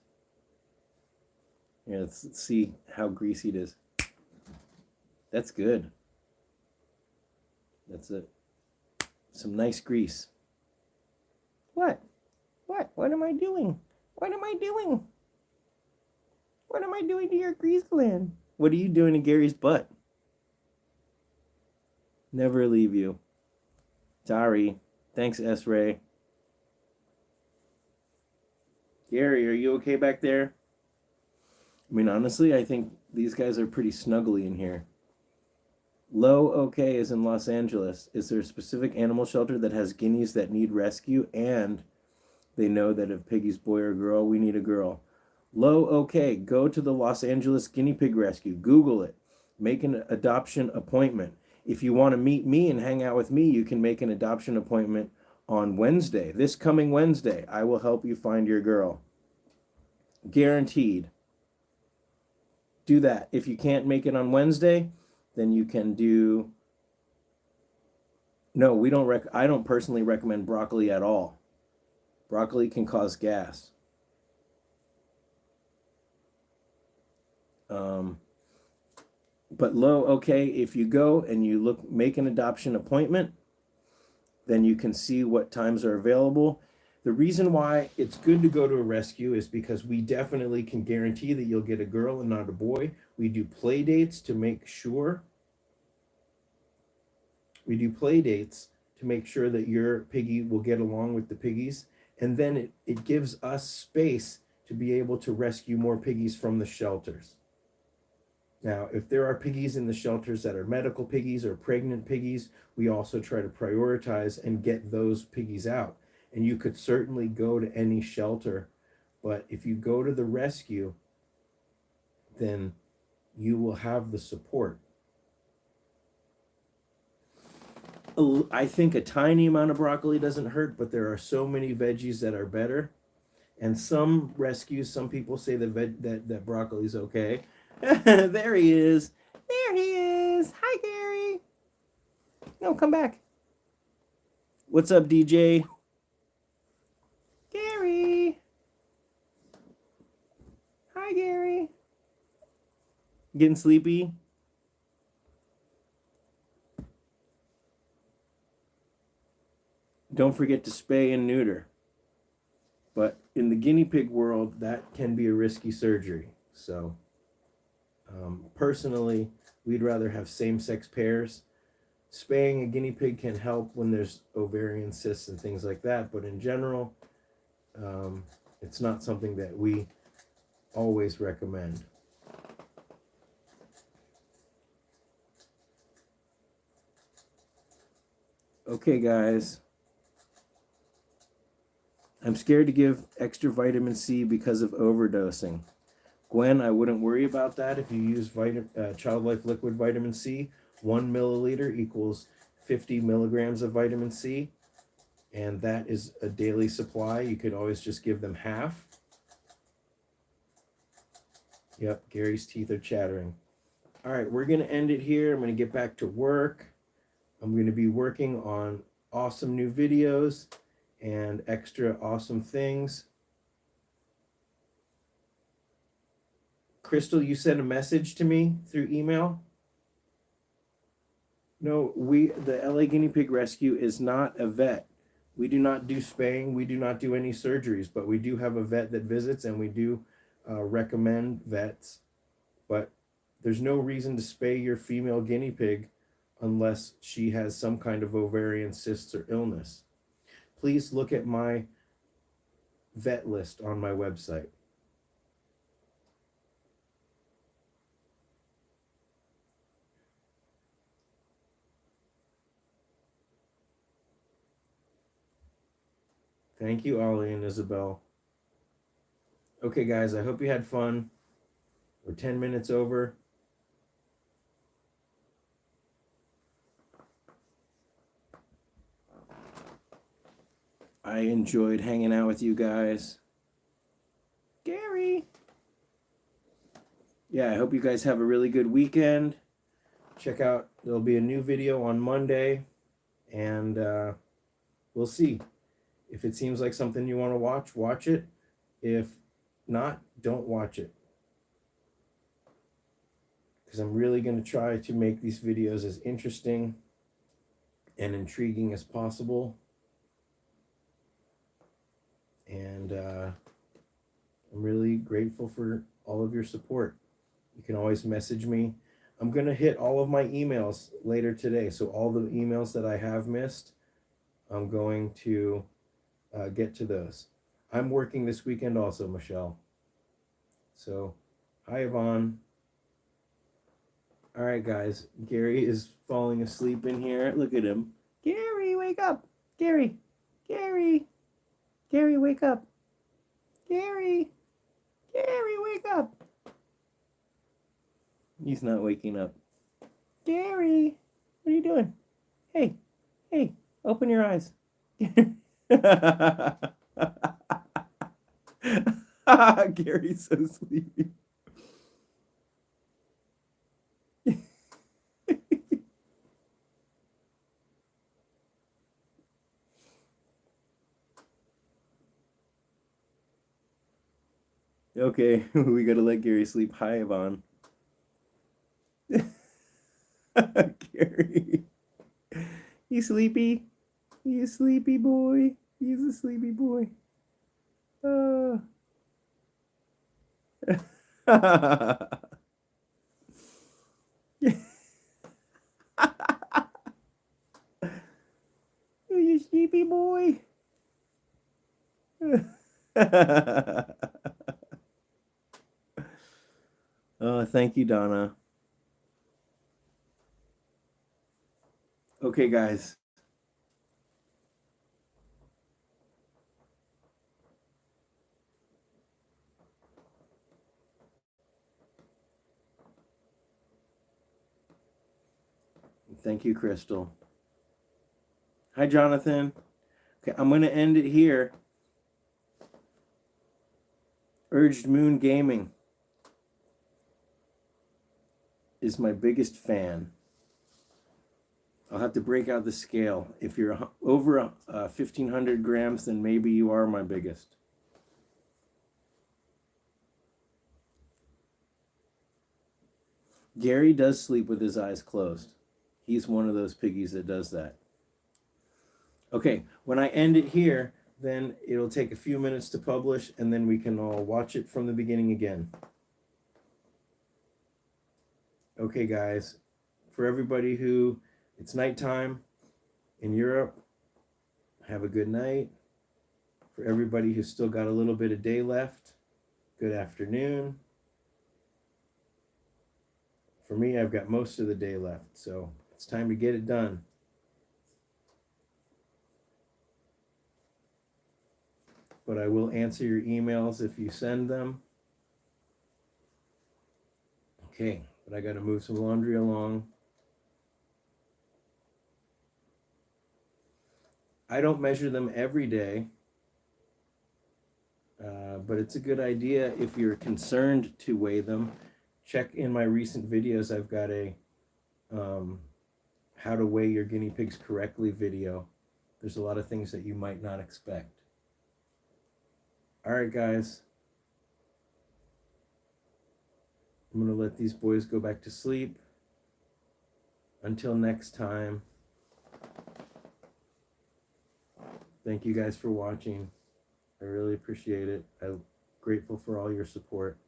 Yeah, let's see how greasy it is. That's good. That's it. Some nice grease. What? What am I doing? What am I doing? What am I doing to your grease gland? What are you doing to Gary's butt? Never leave you. Sorry. Thanks, S-Ray. Gary, are you okay back there? I mean, honestly, I think these guys are pretty snuggly in here. Low OK is in Los Angeles. Is there a specific animal shelter that has guineas that need rescue and they know that if Piggy's boy or girl, we need a girl? Low OK, go to the Los Angeles Guinea Pig Rescue. Google it. Make an adoption appointment. If you want to meet me and hang out with me, you can make an adoption appointment on Wednesday. This coming Wednesday, I will help you find your girl. Guaranteed. Do that. If you can't make it on Wednesday, then you can do... No, I don't personally recommend broccoli at all. Broccoli can cause gas. But low, okay, if you go and you make an adoption appointment, then you can see what times are available. The reason why it's good to go to a rescue is because we definitely can guarantee that you'll get a girl and not a boy. We do play dates to make sure. That your piggy will get along with the piggies. And then it gives us space to be able to rescue more piggies from the shelters. Now, if there are piggies in the shelters that are medical piggies or pregnant piggies, we also try to prioritize and get those piggies out. And you could certainly go to any shelter, but if you go to the rescue, then you will have the support. I think a tiny amount of broccoli doesn't hurt, but there are so many veggies that are better. And some rescues, some people say that broccoli is okay. There he is. There he is. Hi, Gary. No, come back. What's up, DJ? Gary. Hi, Gary. Getting sleepy? Don't forget to spay and neuter. But in the guinea pig world, that can be a risky surgery. So personally, we'd rather have same-sex pairs. Spaying a guinea pig can help when there's ovarian cysts and things like that. But in general, it's not something that we always recommend. Okay, guys. I'm scared to give extra vitamin C because of overdosing. Gwen, I wouldn't worry about that if you use Child Life Liquid Vitamin C. 1 milliliter equals 50 milligrams of vitamin C, and that is a daily supply. You could always just give them half. Yep, Gary's teeth are chattering. All right, we're going to end it here. I'm going to get back to work. I'm going to be working on awesome new videos and extra awesome things. Crystal, you sent a message to me through email? No, the LA Guinea Pig Rescue is not a vet. We do not do spaying. We do not do any surgeries, but we do have a vet that visits, and we do recommend vets. But there's no reason to spay your female guinea pig unless she has some kind of ovarian cysts or illness. Please look at my vet list on my website. Thank you, Ollie and Isabel. Okay, guys, I hope you had fun. We're 10 minutes over. I enjoyed hanging out with you guys. Gary. Yeah, I hope you guys have a really good weekend. Check out, there'll be a new video on Monday, and we'll see. If it seems like something you want to watch, watch it. If not, don't watch it. Because I'm really going to try to make these videos as interesting and intriguing as possible. And I'm really grateful for all of your support. You can always message me. I'm going to hit all of my emails later today. So all the emails that I have missed, I'm going to get to those. I'm working this weekend also, Michelle. So, hi, Yvonne. All right, guys. Gary is falling asleep in here. Look at him. Gary, wake up. Gary. Gary. Gary, wake up. Gary. Gary, wake up. He's not waking up. Gary, what are you doing? Hey, hey, open your eyes. Gary's so sleepy. Okay, we gotta let Gary sleep. Hi, Yvonne. Gary. You sleepy? You sleepy boy? He's a sleepy boy. Oh, you sleepy boy? Oh, thank you, Donna. Okay, guys. Thank you, Crystal. Hi, Jonathan. Okay, I'm going to end it here. Urged Moon Gaming is my biggest fan. I'll have to break out the scale. If you're over 1,500 grams, then maybe you are my biggest. Gary does sleep with his eyes closed. He's one of those piggies that does that. Okay, when I end it here, then it'll take a few minutes to publish, and then we can all watch it from the beginning again. Okay, guys, for everybody who it's nighttime in Europe, have a good night. For everybody who's still got a little bit of day left, good afternoon. For me, I've got most of the day left, so it's time to get it done. But I will answer your emails if you send them. Okay, but I got to move some laundry along. I don't measure them every day, but it's a good idea if you're concerned to weigh them. Check in my recent videos. I've got a how to weigh your guinea pigs correctly video. There's a lot of things that you might not expect. All right, guys. I'm going to let these boys go back to sleep. Until next time. Thank you guys for watching. I really appreciate it. I'm grateful for all your support.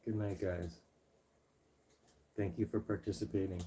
Good night, guys. Thank you for participating.